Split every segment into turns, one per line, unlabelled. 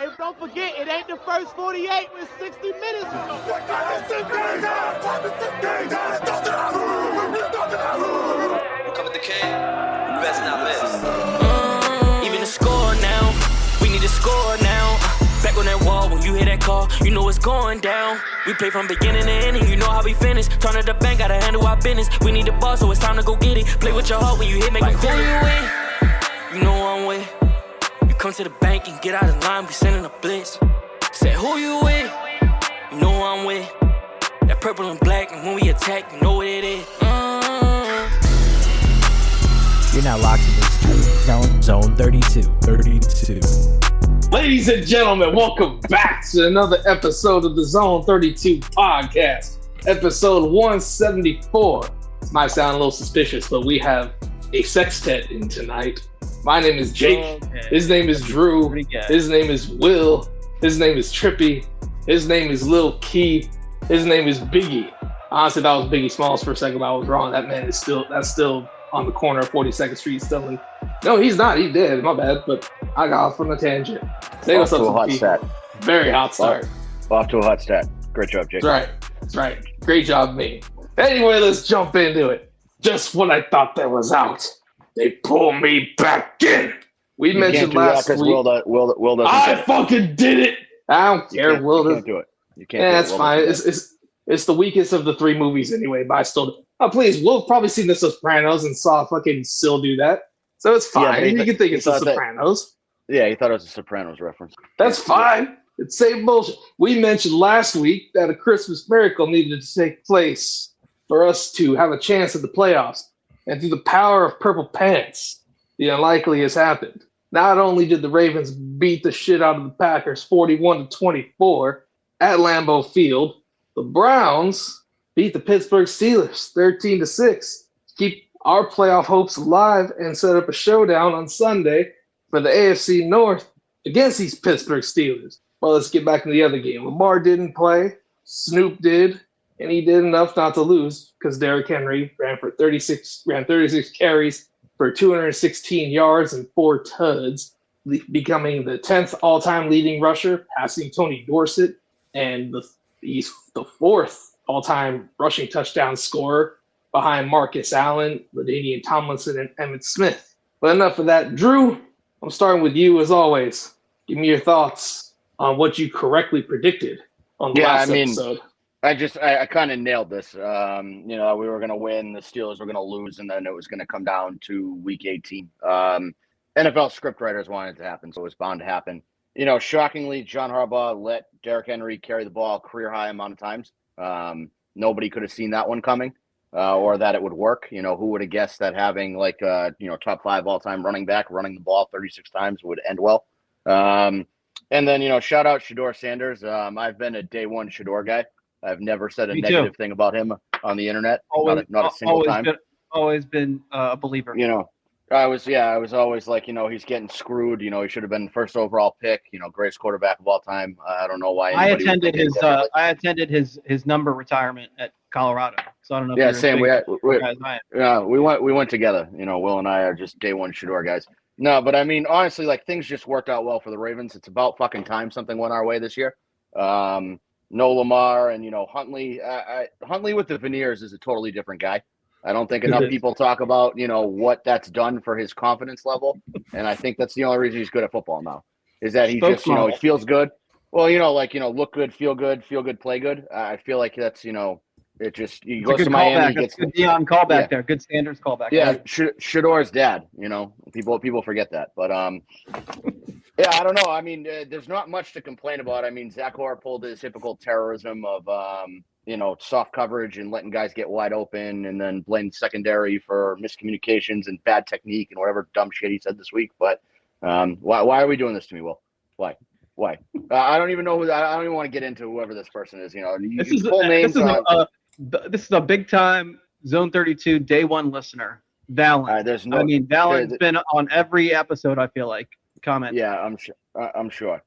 Hey, don't forget, it ain't the first 48 with 60 minutes.
Cover the king, best not miss. Even the score now, we need to score now. Back on that wall, when you hear that call, you know it's going down. We play from beginning to ending, you know how we finish. Turn to the bank, gotta handle our business. We need the ball, so it's time to go get it. Play with your heart when you hit, make it feel it. You know I'm with. You come to the bank and get out of line, we sending a blitz. Say who you with? You know I'm with. That purple and black, and when we attack, you know what it is.
You're now locked into Zone 32.
Ladies and gentlemen, welcome back to another episode of the Zone 32 podcast, episode 174. This might sound a little suspicious, but we have a sextet in tonight. My name is Jake.
Okay.
His name is Drew. His name is Will. His name is Trippy. His name is Lil Key. His name is Biggie. Honestly, that was Biggie Smalls for a second, but I was wrong. That man is still on the corner of 42nd Street still. No, he's not. He did. My bad. But I got off on a tangent. Say what's up to a hot start. Very hot start.
Off to a hot start. Great job, Jake.
That's right. Great job, me. Anyway, let's jump into it. Just when I thought that was out, they pull me back in. We mentioned last week. Will doesn't I fucking did it. I don't care. Will doesn't do it. You can't. Yeah, that's fine. It's the weakest of the three movies anyway. But I still. Oh, please. Will's probably seen The Sopranos and saw fucking still do that. So it's fine. Yeah, you can think it's The Sopranos.
Yeah, he thought it was a Sopranos reference.
That's fine. It's same bullshit. We mentioned last week that a Christmas miracle needed to take place for us to have a chance at the playoffs. And through the power of purple pants, the unlikely has happened. Not only did the Ravens beat the shit out of the Packers 41-24 at Lambeau Field, the Browns beat the Pittsburgh Steelers 13-6 to keep our playoff hopes alive and set up a showdown on Sunday for the AFC North against these Pittsburgh Steelers. Well, let's get back to the other game. Lamar didn't play. Snoop did, and he did enough not to lose because Derrick Henry ran 36 carries for 216 yards and 4 tuds, becoming the 10th all-time leading rusher, passing Tony Dorsett, and he's the 4th all-time rushing touchdown scorer behind Marcus Allen, LaDainian Tomlinson, and Emmitt Smith. But enough of that. Drew, I'm starting with you as always. Give me your thoughts on what you correctly predicted on the last episode.
I kind of nailed this. We were going to win, the Steelers were going to lose, and then it was going to come down to week 18. NFL scriptwriters wanted it to happen, so it was bound to happen. Shockingly, John Harbaugh let Derrick Henry carry the ball a career-high amount of times. Nobody could have seen that one coming. Or that it would work. Who would have guessed that having top 5 all-time running back running the ball 36 times would end well. And then, shout out Shedeur Sanders. I've been a day one Shedeur guy. I've never said a negative thing about him on the internet. Not a single time.
Always been a believer.
I was always like, he's getting screwed. He should have been first overall pick, greatest quarterback of all time. I don't know why.
I attended his number retirement at Colorado. So I don't know.
Yeah, same. We went together. Will and I are just day one Shedeur guys. No, but I mean, honestly, things just worked out well for the Ravens. It's about fucking time something went our way this year. No Lamar and Huntley. Huntley with the veneers is a totally different guy. I don't think enough people talk about, what that's done for his confidence level. And I think that's the only reason he's good at football now is that he just, he feels good. Well, look good, feel good, play good. I feel like that's, it just, he goes to Miami.
That's good Keon callback there. Good Sanders callback.
Yeah. Shedeur's dad, people forget that. But, yeah, I don't know. I mean, there's not much to complain about. I mean, Zach Orr pulled his typical terrorism of, soft coverage and letting guys get wide open and then blame secondary for miscommunications and bad technique and whatever dumb shit he said this week. But why are we doing this to me, Will? Why? I don't even know I don't even want to get into whoever this person is.
This is a big time Zone 32 day one listener, Valen. Valen's been on every episode. I feel like comment.
Yeah, I'm sure.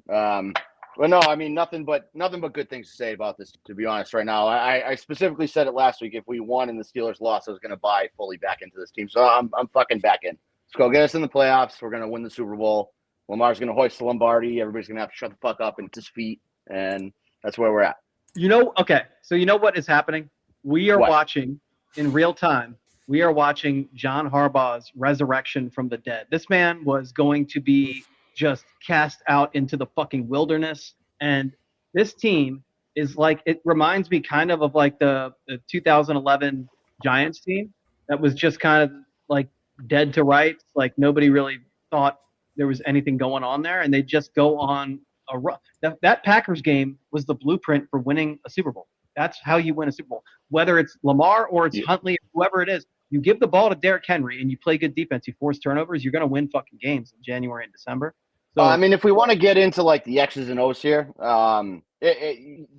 Well, no, I mean nothing but good things to say about this. To be honest, right now, I specifically said it last week. If we won and the Steelers lost, I was going to buy fully back into this team. So I'm fucking back in. Let's go get us in the playoffs. We're going to win the Super Bowl. Lamar's going to hoist the Lombardi. Everybody's going to have to shut the fuck up and his feet, and that's where we're at.
Okay, so you know what is happening? We are watching in real time. We are watching John Harbaugh's resurrection from the dead. This man was going to be just cast out into the fucking wilderness, and this team is like, it reminds me kind of like the 2011 Giants team that was just kind of like dead to rights. Like nobody really thought there was anything going on there, and they just go on a run. That Packers game was the blueprint for winning a Super Bowl. That's how you win a Super Bowl. Whether it's Lamar or it's Huntley or whoever it is, you give the ball to Derrick Henry and you play good defense, you force turnovers, you're going to win fucking games in January and December. So,
I mean, if we want to get into like the X's and O's here, the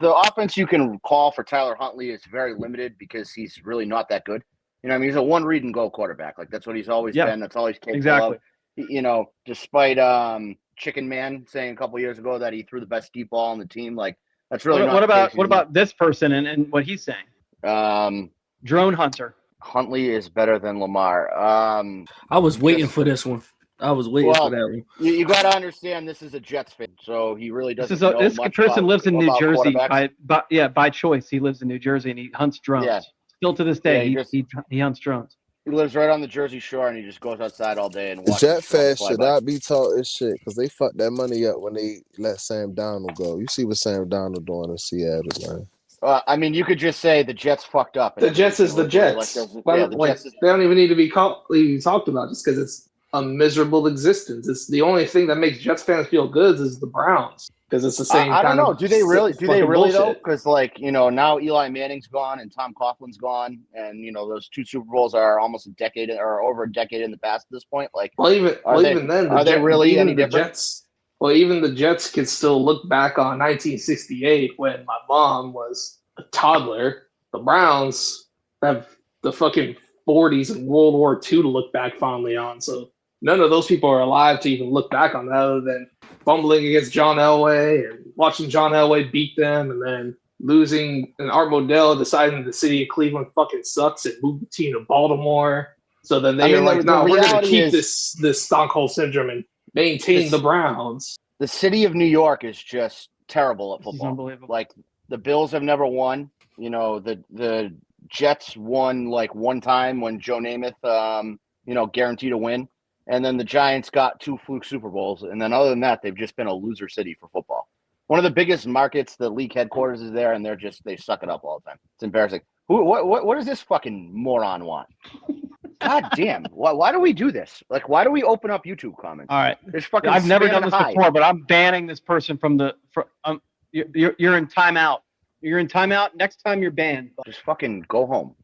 offense you can call for Tyler Huntley is very limited because he's really not that good. You know, I mean, he's a one read and go quarterback. Like that's what he's always been. That's all he's capable of. You know, despite Chicken Man saying a couple years ago that he threw the best deep ball on the team, like that's really not.
What about this person and what he's saying? Drone Hunter.
Huntley is better than Lamar.
I was waiting for this one. I was waiting for that one.
You got to understand, this is a Jets fan, so he really doesn't.
This person lives in New Jersey by choice. He lives in New Jersey and he hunts drones. Yeah. Still to this day, he hunts drones.
He lives right on the Jersey Shore and he just goes outside all day and watches.
The Jet fans should not be taught this shit because they fucked that money up when they let Sam Darnold go. You see what Sam Darnold doing in Seattle, man.
I mean, you could just say the Jets fucked up.
The Jets is the Jets. They don't even need to be talked about just because it's a miserable existence. It's the only thing that makes Jets fans feel good is the Browns because it's the same.
I don't know. Do they really
bullshit.
though? Because like now Eli Manning's gone and Tom Coughlin's gone, and those 2 Super Bowls are almost a decade or over a decade in the past at this point. Like,
even then,
are they really any different?
Jets? Well, even the Jets can still look back on 1968 when my mom was a toddler. The Browns have the fucking 40s and World War II to look back fondly on. So none of those people are alive to even look back on that other than fumbling against John Elway and watching John Elway beat them and then losing and Art Modell deciding the city of Cleveland fucking sucks and moved the team to Baltimore. So then we're going to keep this Stockholm syndrome and maintain the Browns.
The city of New York is just terrible at football.
Unbelievable.
Like the Bills have never won. The Jets won like one time when Joe Namath, guaranteed a win. And then the Giants got 2 fluke Super Bowls. And then other than that, they've just been a loser city for football. One of the biggest markets, the league headquarters is there, and they suck it up all the time. It's embarrassing. What does this fucking moron want? God damn. Why do we do this? Like, why do we open up YouTube comments?
All right. I've never done this before, but I'm banning this person from you're in timeout. You're in timeout. Next time you're banned.
Just fucking go home.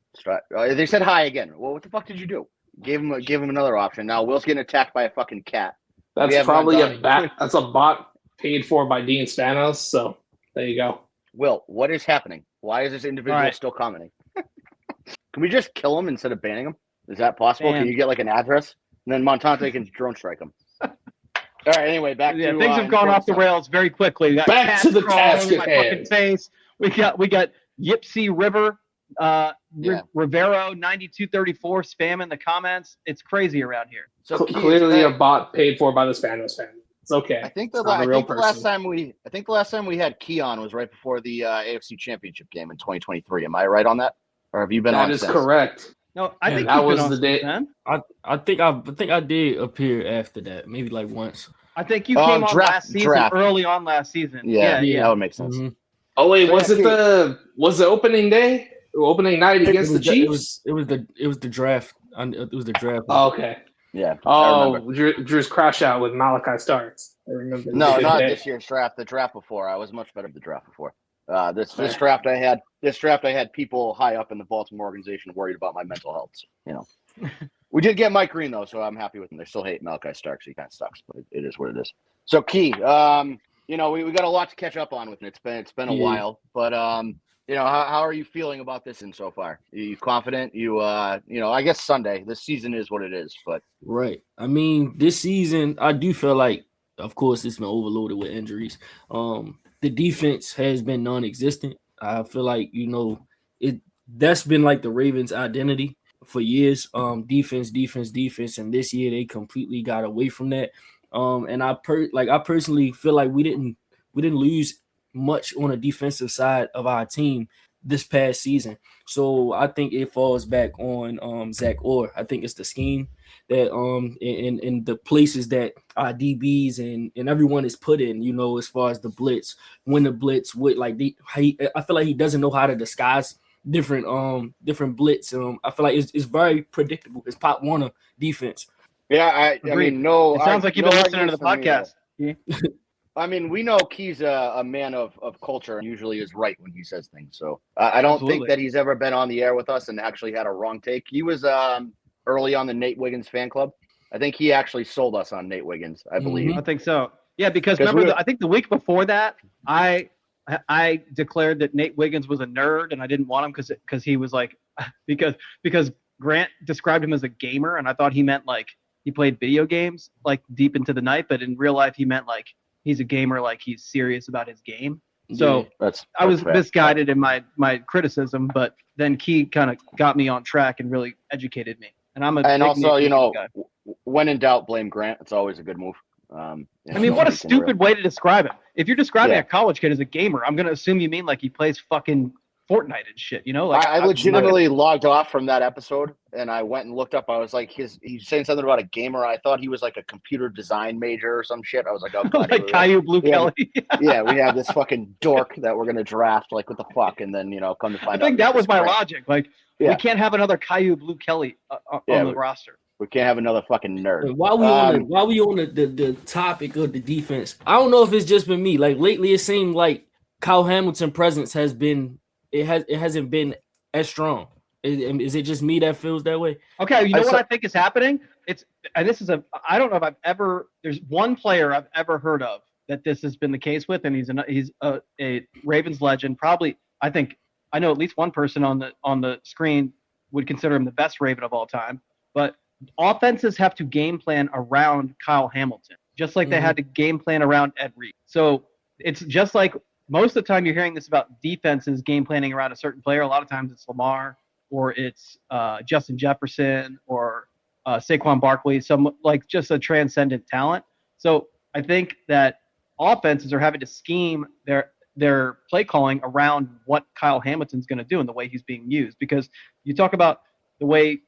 They said hi again. Well, what the fuck did you do? Give him another option. Now Will's getting attacked by a fucking cat.
That's probably that's a bot paid for by Dean Spanos. So there you go.
Will, what is happening? Why is this individual still commenting? Can we just kill him instead of banning him? Is that possible? Can you get like an address? And then Montante can drone strike him. All right, anyway, back to
things have gone off the rails very quickly.
Back to the task at hand.
We got Yipsy River, Rivero 9234 spam in the comments. It's crazy around here.
So clearly a bot paid for by the Spanos family. It's okay.
I think the last time we had Keon was right before the AFC Championship game in 2023. Am I right on that? Or have you been on?
That is correct.
No, I think
that was the day.
I think I did appear after that, maybe like once.
I think you came on last season, early on last season.
Yeah, that would make sense.
Mm-hmm.
Oh wait, was the opening day? Opening night against the Chiefs?
It was the draft. It was the draft.
Oh, okay.
Yeah.
Oh, Drew's crash out with Malachi Starks. I remember.
No, not this year's draft. The draft before. I was much better at the draft before. This draft I had people high up in the Baltimore organization worried about my mental health. So, we did get Mike Green though, so I'm happy with him. They still hate Malachi Starks. He kind of sucks, but it is what it is. So Key, we got a lot to catch up on with it. It's been a while, but how are you feeling about this and so far? Are you confident? I guess Sunday. This season is what it is, but
right. I mean, this season I do feel like, of course, it's been overloaded with injuries. The defense has been non-existent. I feel like, that's been like the Ravens' identity for years. Defense. And this year they completely got away from that. And I personally feel like we didn't lose much on the defensive side of our team this past season. So I think it falls back on Zach Orr. I think it's the scheme that in the places that our DBs and everyone is put in, you know, as far as the blitz, when the blitz with I feel like he doesn't know how to disguise different blitz. I feel like it's very predictable. It's Pop Warner defense.
Yeah, I mean, no.
It sounds like you've been listening to the podcast.
I mean, we know Key's a man of culture and usually is right when he says things. So I don't think that he's ever been on the air with us and actually had a wrong take. He was early on the Nate Wiggins fan club. I think he actually sold us on Nate Wiggins, I believe.
I think so. Yeah, because remember, I think the week before that, I declared that Nate Wiggins was a nerd and I didn't want him because he was like because Grant described him as a gamer and I thought he meant like he played video games like deep into the night, but in real life he meant like he's a gamer, like he's serious about his game. So I was misguided in my criticism, but then Key kind of got me on track and really educated me. And
also, you know, guy. When in doubt, blame Grant. It's always a good move.
I mean, what a stupid way to describe it. If you're describing a college kid as a gamer, I'm going to assume you mean like he plays fucking Fortnite and shit, you know? Like
I legitimately logged off from that episode and I went and looked up. I was like, he's saying something about a gamer. I thought he was like a computer design major or some shit. I was like, oh,
like Caillou Blue Kelly.
Yeah, we have this fucking dork that we're going to draft. Like, what the fuck? And then, you know, come to find out.
I think that was my logic. Like, we can't have another Caillou Blue Kelly on the roster.
We can't have another fucking nerd.
While we on the topic of the defense, I don't know if it's just been me. Like lately, it seemed like Kyle Hamilton's presence hasn't been as strong. Is it just me that feels that way?
Okay, you know what I think is happening? I don't know if I've ever. There's one player I've ever heard of that this has been the case with, and he's a Ravens legend. Probably, I think I know at least one person on the screen would consider him the best Raven of all time, but. Offenses have to game plan around Kyle Hamilton, just like they had to game plan around Ed Reed. So it's just like most of the time you're hearing this about defenses game planning around a certain player. A lot of times it's Lamar or it's Justin Jefferson or Saquon Barkley, some like just a transcendent talent. So I think that offenses are having to scheme their play calling around what Kyle Hamilton's going to do and the way he's being used. Because you talk about the way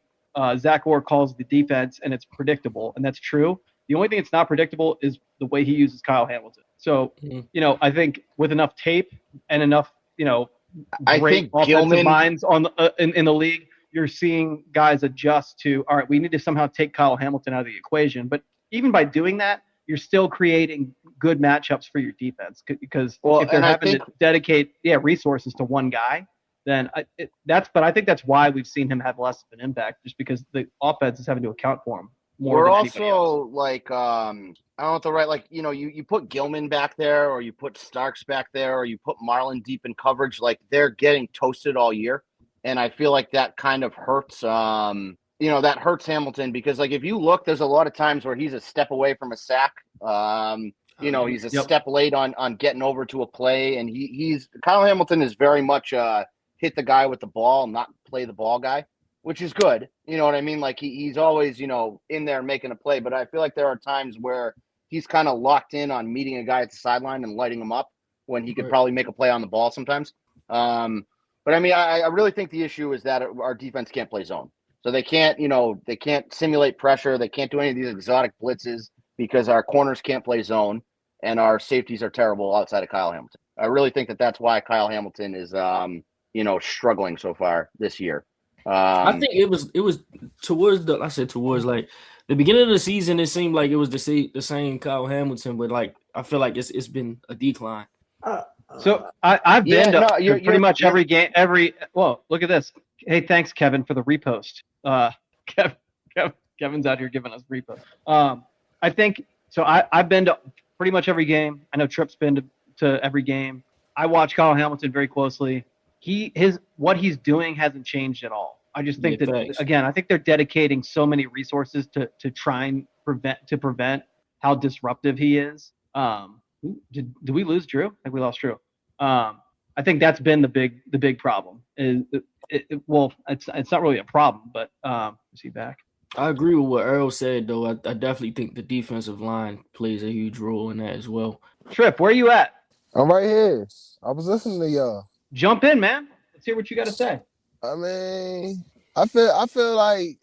Zach Orr calls the defense, and it's predictable, and that's true. The only thing that's not predictable is the way he uses Kyle Hamilton. So, you know, I think with enough tape and enough, you know, great offensive minds on in the league, you're seeing guys adjust to, all right, we need to somehow take Kyle Hamilton out of the equation. But even by doing that, you're still creating good matchups for your defense because if they're having to dedicate resources to one guy, then I think that's why we've seen him have less of an impact, just because the offense is having to account for him more. We're than also else.
Like I don't know what the right, like, you know, you put Gilman back there, or you put Starks back there, or you put Marlon deep in coverage. Like they're getting toasted all year, and I feel like that kind of hurts. You know, that hurts Hamilton because, like, if you look, there's a lot of times where he's a step away from a sack. You know, he's a step late on getting over to a play, and he's Kyle Hamilton is very much hit the guy with the ball, not play the ball guy, which is good. You know what I mean? Like he's always, you know, in there making a play. But I feel like there are times where he's kind of locked in on meeting a guy at the sideline and lighting him up when he could probably make a play on the ball sometimes. But I mean, I really think the issue is that our defense can't play zone. So they can't simulate pressure. They can't do any of these exotic blitzes because our corners can't play zone and our safeties are terrible outside of Kyle Hamilton. I really think that that's why Kyle Hamilton is, you know, struggling so far this year.
I think it was towards like the beginning of the season. It seemed like it was the same Kyle Hamilton, but like I feel like it's been a decline.
So I've been to pretty much every game. Well, look at this. Hey, thanks Kevin for the repost. Kevin's out here giving us repost. I think so. I've been to pretty much every game. I know Tripp's been to every game. I watch Kyle Hamilton very closely. What he's doing hasn't changed at all. I just think again, I think they're dedicating so many resources to try and prevent how disruptive he is. Did we lose Drew? I think we lost Drew. I think that's been the big problem. It's not really a problem, but is he back?
I agree with what Earl said, though. I definitely think the defensive line plays a huge role in that as well.
Trip, where you at?
I'm right here. I was listening to y'all.
Jump in, man. Let's hear what you got to say.
I mean, I feel like,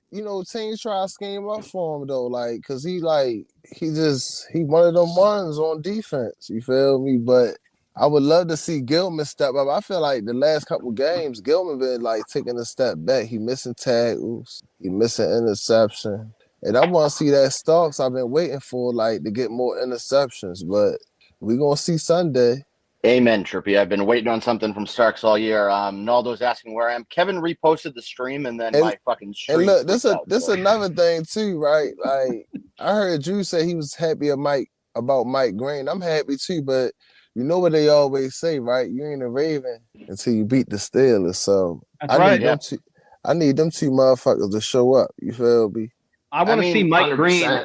teams try to scheme up for him though, like, cause he one of them ones on defense. You feel me? But I would love to see Gilman step up. I feel like the last couple games, Gilman been like taking a step back. He missing tackles, he missing interception, and I want to see that Starks. I've been waiting for like to get more interceptions, but we gonna see Sunday.
Amen, Trippy. I've been waiting on something from Starks all year. Naldo's asking where I am. Kevin reposted the stream, and then my fucking stream.
And look, this another thing too, right? Like I heard Drew say he was happy about Mike Green. I'm happy too, but you know what they always say, right? You ain't a Raven until you beat the Steelers. So I need them two motherfuckers to show up. You feel me?
I want to see Mike
100%.
Green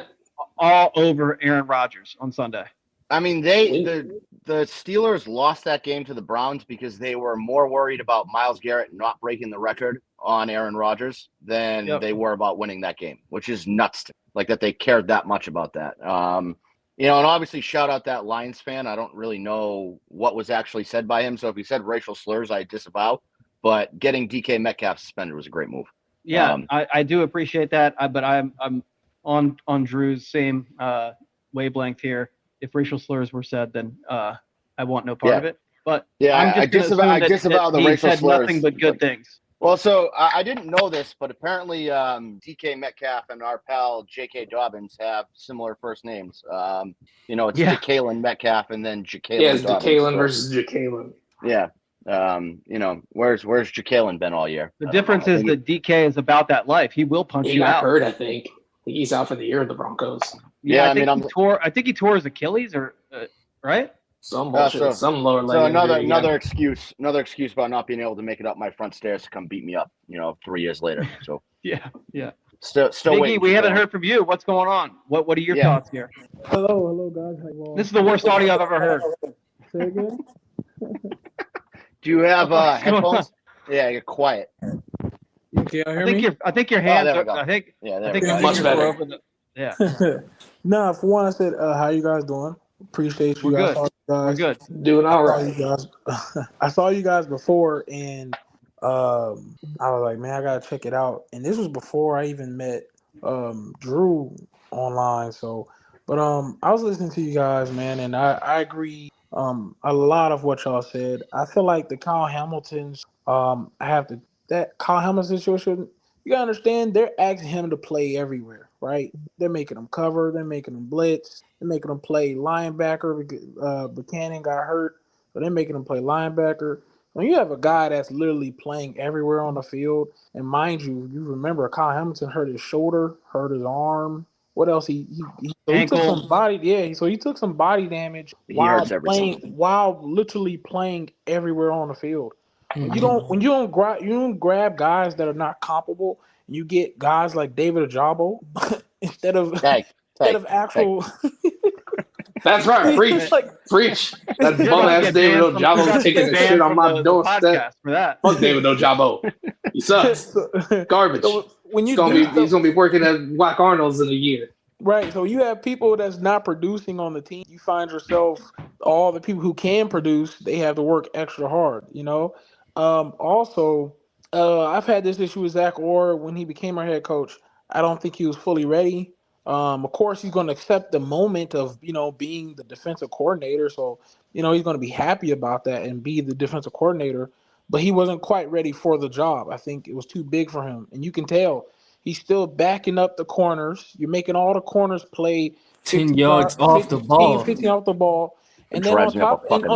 all over Aaron Rodgers on Sunday.
I mean, the Steelers lost that game to the Browns because they were more worried about Myles Garrett not breaking the record on Aaron Rodgers than they were about winning that game, which is nuts. Like that they cared that much about that. And obviously shout out that Lions fan. I don't really know what was actually said by him. So if he said racial slurs, I disavow. But getting DK Metcalf suspended was a great move.
Yeah, I do appreciate that. But I'm on Drew's same wavelength here. If racial slurs were said, then I want no part of it. But
I disavow the racial
said
slurs.
Nothing but good things.
Well, so I didn't know this, but apparently DK Metcalf and our pal J.K. Dobbins have similar first names. It's Ja'Kalen Metcalf and then Ja'Kalen.
Yeah, it's
Dobbins,
Ja'Kalen versus Ja'Kalen.
Yeah. Where's Ja'Kalen been all year?
The difference is that DK is about that life. He will punch you out.
He got hurt, I think. He's out for the year of the Broncos.
Yeah, I think he tore his Achilles, or right?
Some bullshit, some lower leg.
So another excuse about not being able to make it up my front stairs to come beat me up. 3 years later. So
yeah.
Still
Biggie,
waiting.
We haven't heard from you. What's going on? What are your thoughts here?
Hello, guys. How
This is the worst audio I've ever heard.
Say again.
Do you have headphones? Yeah, you're quiet.
Can y'all hear me?
I think your hands.
There we go.
I think
go. Much better.
No, for one, I said, how you guys doing? Appreciate you
We're
guys.
good. We're good.
Doing all right.
I saw you guys before, and I was like, man, I gotta check it out. And this was before I even met Drew online. So, but I was listening to you guys, man, and I agree a lot of what y'all said. I feel like the Kyle Hamilton's that Kyle Hamilton situation. You gotta understand, they're asking him to play everywhere, right? They're making him cover, they're making him blitz, they're making him play linebacker because Buchanan got hurt, so they're making him play linebacker. When you have a guy that's literally playing everywhere on the field, and mind you, you remember Kyle Hamilton hurt his shoulder, hurt his arm. What else? He took some body. So he took some body damage while literally playing everywhere on the field. You don't grab guys that are not comparable. You get guys like David Ojabo instead of actual.
That's right. Preach. That bum ass David Ojabo taking the shit on my doorstep.
For that.
Fuck David Ojabo. He sucks. Garbage.
So
he's gonna be working at Black Arnold's in a year.
Right. So you have people that's not producing on the team. You find yourself all the people who can produce, they have to work extra hard. Also, I've had this issue with Zach Orr when he became our head coach. I don't think he was fully ready. Of course, he's going to accept the moment of, being the defensive coordinator. So, he's going to be happy about that and be the defensive coordinator. But he wasn't quite ready for the job. I think it was too big for him. And you can tell he's still backing up the corners. You're making all the corners play
10 yards off the ball.
15 off the ball. And then on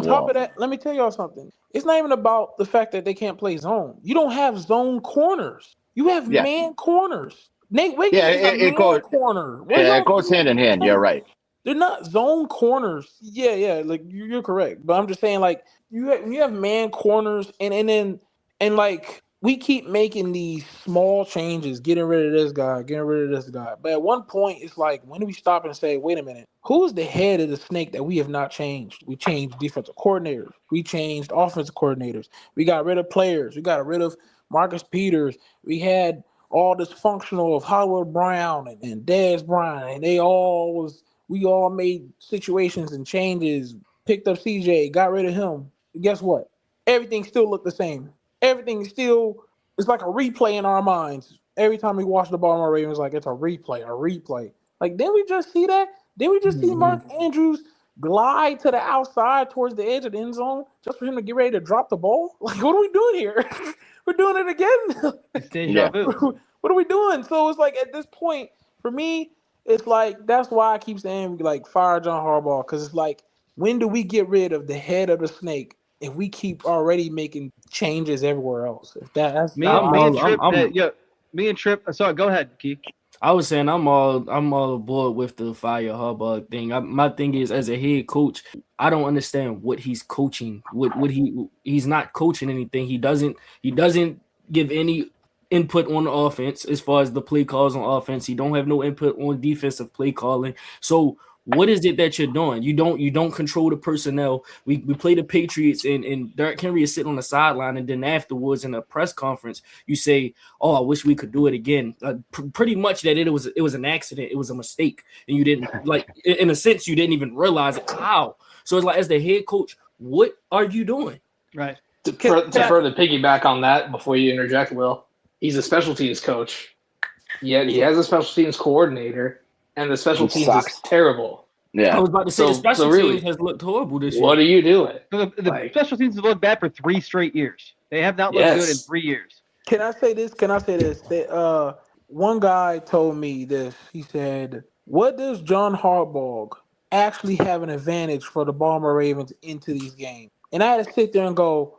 top of that, let me tell y'all something. It's not even about the fact that they can't play zone. You don't have zone corners. You have man corners. Nate Wiggins is a man corner.
It goes hand in hand. You're right.
They're not zone corners. Yeah. Like you're correct. But I'm just saying, like you have man corners, and like we keep making these small changes, getting rid of this guy, getting rid of this guy. But at one point, it's like, when do we stop and say, wait a minute, who's the head of the snake that we have not changed? We changed defensive coordinators. We changed offensive coordinators. We got rid of players. We got rid of Marcus Peters. We had all dysfunctional of Hollywood Brown and Dez Bryant, and we all made situations and changes, picked up CJ, got rid of him. Guess what? Everything still looked the same. Everything still it's like a replay in our minds. Every time we watch the Baltimore Ravens, like it's a replay. Like, didn't we just see that? Didn't we just see Mark Andrews glide to the outside towards the edge of the end zone just for him to get ready to drop the ball? Like, what are we doing here? We're doing it again.
It's deja vu.
What are we doing? So it's like at this point, for me, it's like that's why I keep saying like fire John Harbaugh, because it's like, when do we get rid of the head of the snake if we keep already making changes everywhere else? If that's
me and Trip. Sorry, go ahead, Key.
I was saying I'm all aboard with the fire Harbaugh thing. My thing is, as a head coach, I don't understand what he's coaching. He's not coaching anything. He doesn't give any input on the offense as far as the play calls on offense. He don't have no input on defensive play calling. So what is it that you're doing? You don't control the personnel. We play the Patriots and Derrick Henry is sitting on the sideline, and then afterwards in a press conference you say, "Oh, I wish we could do it again." Pretty much that it was an accident, it was a mistake, and you didn't in a sense you didn't even realize it. How? So it's like, as the head coach, what are you doing?
Right.
To further piggyback on that, before you interject, Will, he's a special teams coach. Yet he has a special teams coordinator. And the special teams is terrible.
Yeah,
I was about to say the special teams has looked horrible this year.
What are you doing?
The special teams have looked bad for 3 straight years. They have not looked good in 3 years.
Can I say this? One guy told me this. He said, "What does John Harbaugh actually have an advantage for the Baltimore Ravens into these games?" And I had to sit there and go,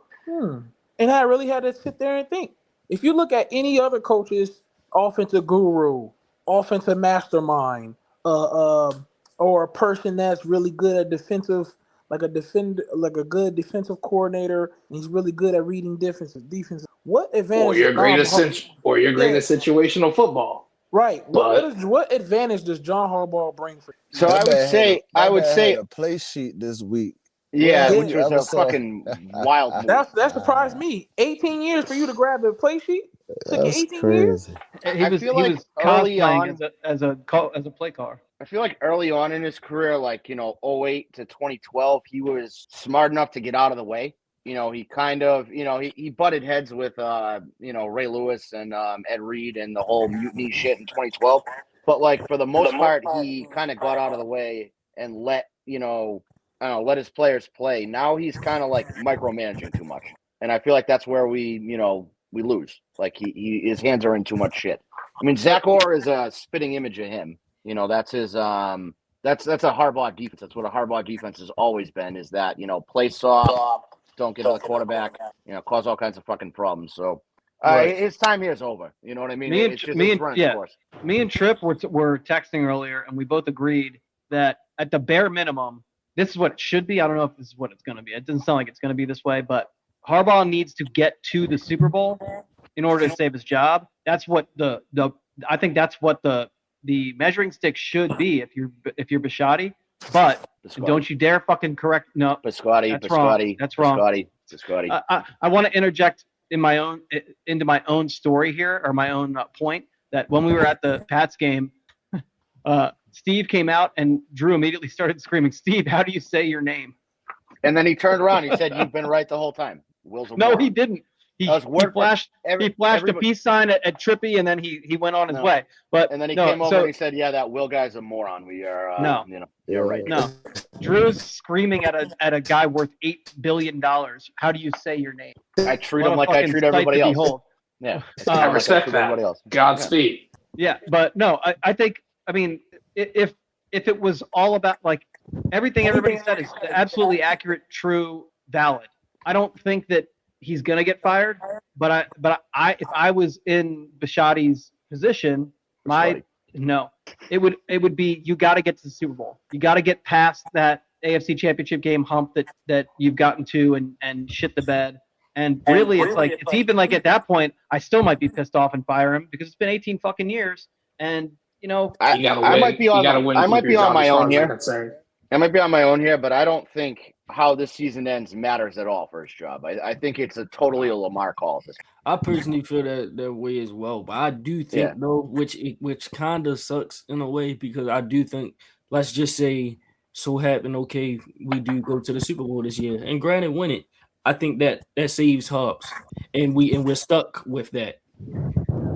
And I really had to sit there and think. If you look at any other coaches, offensive guru, offensive mastermind, or a person that's really good at defensive, like a good defensive coordinator, and he's really good at reading defense. What advantage?
Or you're great at situational football.
Right. What advantage does John Harbaugh bring for you?
So I would say
a play sheet this week.
Yeah, which was a fucking wild move.
That surprised me. 18 years for you to grab the play sheet? Took you 18
crazy.
years?
He was early on as a play caller.
I feel like early on in his career, like, 08 to 2012, he was smart enough to get out of the way. He kind of, he butted heads with, Ray Lewis and Ed Reed and the whole mutiny shit in 2012. But, like, for the most part, he kind of got out of the way and let his players play. Now he's kind of like micromanaging too much. And I feel like that's where we lose. Like his hands are in too much shit. I mean, Zach Orr is a spitting image of him. That's his that's a Harbaugh defense. That's what a Harbaugh defense has always been, is that, play soft, don't get to the quarterback, cause all kinds of fucking problems. So his time here is over. You know what I mean? Me and
Trip were texting earlier, and we both agreed that at the bare minimum, this is what it should be. I don't know if this is what it's going to be. It doesn't sound like it's going to be this way, but Harbaugh needs to get to the Super Bowl in order to save his job. That's what I think that's what the measuring stick should be if you're Bisciotti. But don't you dare fucking correct. No,
Bisciotti.
That's wrong.
Bisciotti.
I want to interject into my own story here, or my own point, that when we were at the Pats game, Steve came out and Drew immediately started screaming, "Steve, how do you say your name?"
And then he turned around. He said, "You've been right the whole time."
No, he didn't. He flashed a peace sign at Trippy, and then he went on his way.
And then he came over and he said, "Yeah, that Will guy's a moron. We are you're right."
No, Drew's screaming at a guy worth $8 billion. How do you say your name?
I treat him like I treat everybody else. Yeah,
I respect that. Godspeed.
Yeah, but no, I think, I mean, if it was all about, like, everything everybody said is absolutely accurate, true, valid, I don't think that he's gonna get fired. But if I was in Bisciotti's position, it would be, you got to get to the Super Bowl. You got to get past that AFC Championship game hump that you've gotten to and shit the bed. And really, it's even like at that point, I still might be pissed off and fire him, because it's been 18 fucking years. And
I might be on my own here. I might be on my own here, but I don't think how this season ends matters at all for his job. I think it's totally a Lamar call at this point.
I personally feel that way as well, but I do think though, which kind of sucks in a way, because I do think, let's just say, so happen, okay, we do go to the Super Bowl this year, and granted, win it. I think that saves Hobbs, and we're stuck with that.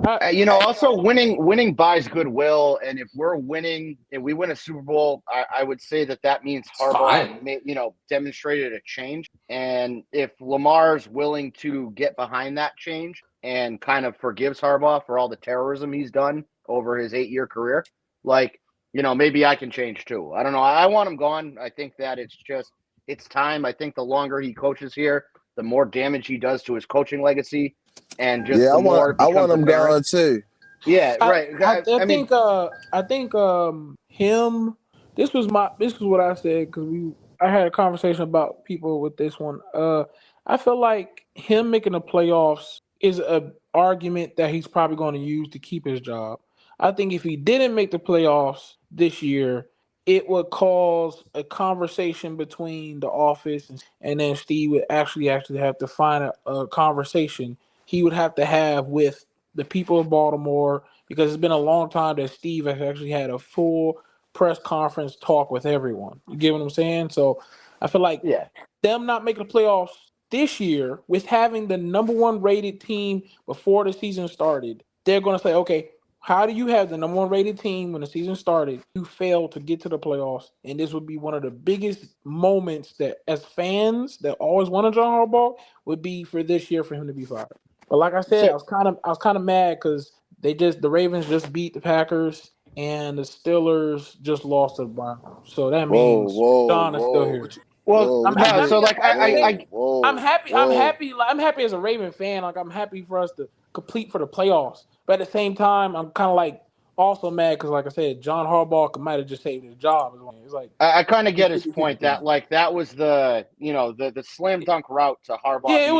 Also winning buys goodwill, and if we're winning and we win a Super Bowl, I would say that means Harbaugh, demonstrated a change. And if Lamar's willing to get behind that change and kind of forgives Harbaugh for all the terrorism he's done over his 8-year career, maybe I can change too. I don't know. I want him gone. I think that it's time. I think the longer he coaches here, the more damage he does to his coaching legacy. And just
I want him gone too.
Yeah, right.
I think him. This was what I said, because I had a conversation about people with this one. I feel like him making the playoffs is an argument that he's probably going to use to keep his job. I think if he didn't make the playoffs this year, it would cause a conversation between the office, and then Steve would actually have to find a conversation he would have to have with the people of Baltimore, because it's been a long time that Steve has actually had a full press conference talk with everyone. You get what I'm saying? So I feel like them not making the playoffs this year, with having the number 1 rated team before the season started, they're going to say, okay, how do you have the number 1 rated team when the season started? You failed to get to the playoffs, and this would be one of the biggest moments that, as fans that always wanted John Harbaugh, would be for this year for him to be fired. But like I said, I was kind of mad because the Ravens just beat the Packers, and the Steelers just lost to the Browns. So that means John is still here.
Well, I'm happy.
I'm happy. I'm happy as a Raven fan. Like, I'm happy for us to complete for the playoffs. But at the same time, I'm kind of like also mad because, like I said, John Harbaugh might have just saved his job. It's like
I kind of get his point that that was the slam dunk route to Harbaugh.
Yeah, it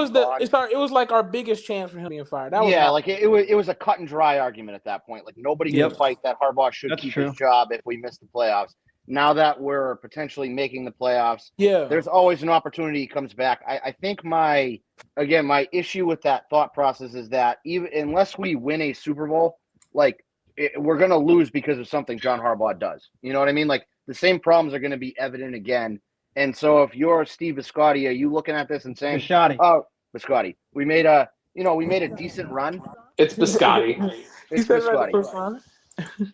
was like our biggest chance for him being fired.
It was a cut and dry argument at that point. Like, nobody can fight that Harbaugh should keep his job if we miss the playoffs. Now that we're potentially making the playoffs, there's always an opportunity he comes back. I think my issue with that thought process is that even unless we win a Super Bowl, we're going to lose because of something John Harbaugh does. You know what I mean? Like, the same problems are going to be evident again. And so if you're Steve Biscotti, are you looking at this and saying, Biscotti, we made a decent run.
It's Biscotti.
It's Biscotti.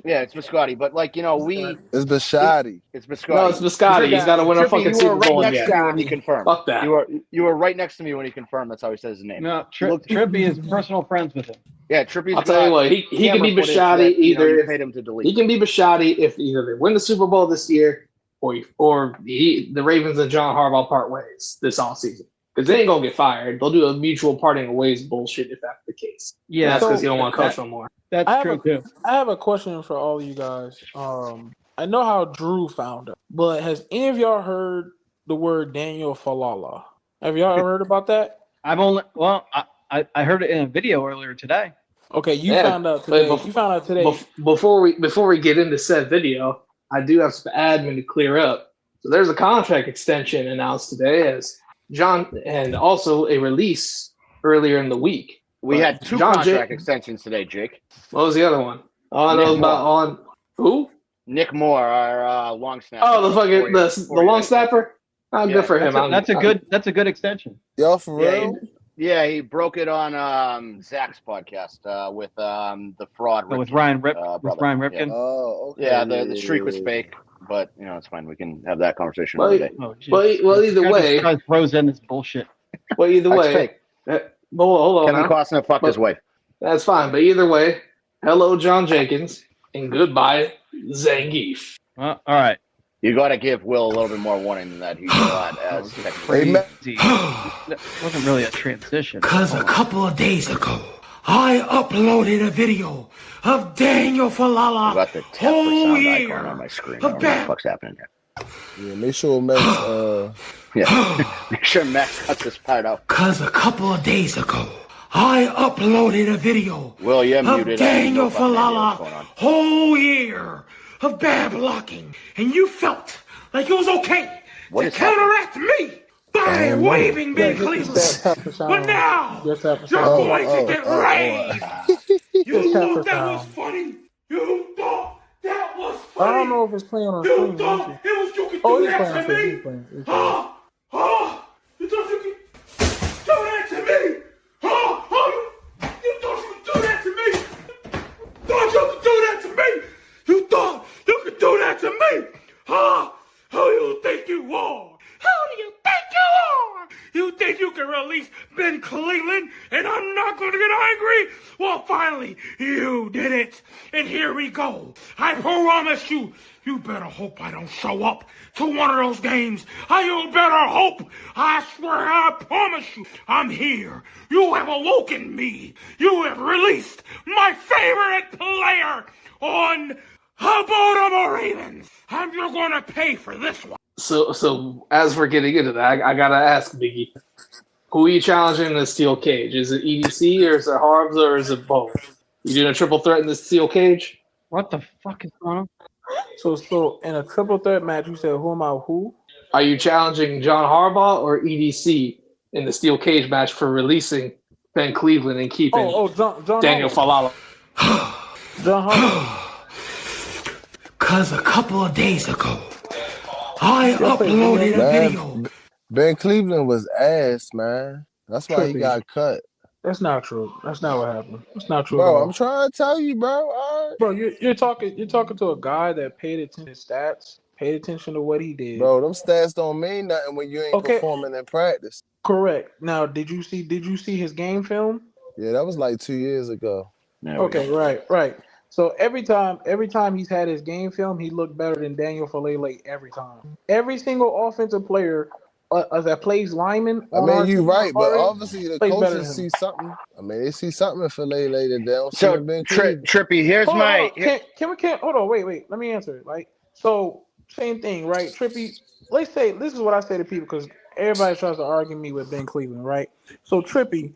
Yeah, it's Biscotti. But
it's Biscotti.
It's Biscotti.
No, it's Biscotti. He's got to win a fucking Super Bowl.
Right next to me when he confirmed.
Fuck that.
You were right next to me when he confirmed. That's how he says his name.
No, Trippy is personal friends with him.
Yeah, Trippy's.
I'll tell you what. He can be Biscotti either.
You paid him to delete.
He can be Biscotti if either they win the Super Bowl this year, or the Ravens and John Harbaugh part ways this offseason. Because they ain't gonna get fired. They'll do a mutual parting of ways bullshit if that's the case. Yeah, that's because you don't want to coach no more.
That's true too.
I have a question for all of you guys. I know how Drew found it, but has any of y'all heard the word Daniel Falala? Have y'all ever heard about that?
I heard it in a video earlier today.
Okay, you found out today.
Before we get into said video, I do have some admin to clear up. So there's a contract extension announced today as John, and also a release earlier in the week.
We had two contract extensions today, Jake.
What was the other one? All I know about who?
Nick Moore, our long snapper.
Oh, the long snapper. Oh, good for him.
That's a good extension.
Yo, for real?
Yeah, he broke it on Zach's podcast with the fraud.
With Ryan Ripken.
Yeah.
Oh, okay.
Yeah, the streak was fake, but it's fine. We can have that conversation
another day. Well, either way,
throws in this bullshit.
Well, either way, hold on.
Kevin Costner fucked his wife.
That's fine, but either way, hello, John Jenkins, and goodbye, Zangief.
All right.
You got to give Will a little bit more warning than that. He's not as
crazy. That wasn't really a transition.
Because a couple of days ago, I uploaded a video of Daniel Falala.
Got the sound icon on my screen. I don't know what the fuck's happening here.
Yeah, make sure Max.
Make sure Max cuts this part out.
Because a couple of days ago, I uploaded a video of Daniel Falala whole year of bad blocking, and you felt like it was okay
What
to
is happening?
counteract me by waving Ben Cleveland. But now
Just tap the
you're
sound.
going to get raised. You
Just tap
thought
the
that was
sound.
funny. You thought that was
I don't
funny.
know if it's playing on
You
screen.
thought it was you could
Oh,
do
he's playing.
that to
He's
me.
playing. He's playing.
Huh? Huh? You thought you could do that to me? Huh? Huh? You thought you could do that to me? Thought you could do that to me? You thought you could do that to me? Huh? Who you think you are? Who do you think you are? You think you can release Ben Cleveland and I'm not going to get angry? Well, finally, you did it. And here we go. I promise you, you better hope I don't show up to one of those games. You better hope. I swear, I promise you, I'm here. You have awoken me. You have released my favorite player on the Baltimore Ravens. And you're going to pay for this one.
So as we're getting into that, I gotta ask Biggie, who are you challenging in the steel cage? Is it EDC or is it Harbs or is it both? You doing a triple threat in the steel cage?
What the fuck is going on?
So in a triple threat match, you said who am I? Who?
Are you challenging John Harbaugh or EDC in the steel cage match for releasing Ben Cleveland and keeping
John
Daniel
Harbaugh.
Falala?
John Harbaugh.
Cause a couple of days ago, I uploaded a video.
Ben Cleveland was ass, man. That's why he got cut.
That's not true. That's not what happened. That's not true.
Bro, I'm trying to tell you, bro. All right.
Bro, you're talking to a guy that paid attention to stats, paid attention to what he did.
Bro, them stats don't mean nothing when you ain't performing in practice.
Correct. Now, did you see his game film?
Yeah, that was like 2 years ago.
Okay, right. So every time he's had his game film, he looked better than Daniel Falele every time. Every single offensive player that plays lineman.
I mean, you're right, but obviously the
plays better
coaches
than him.
see something. I mean, they see something in Falele that they don't see
So
in Ben Cleveland.
Trippy, here's
Hold
my.
on. Can we hold on? Wait. Let me answer it. Right. So same thing, right? Trippy. Let's say this is what I say to people because everybody tries to argue me with Ben Cleveland, right? So Trippy.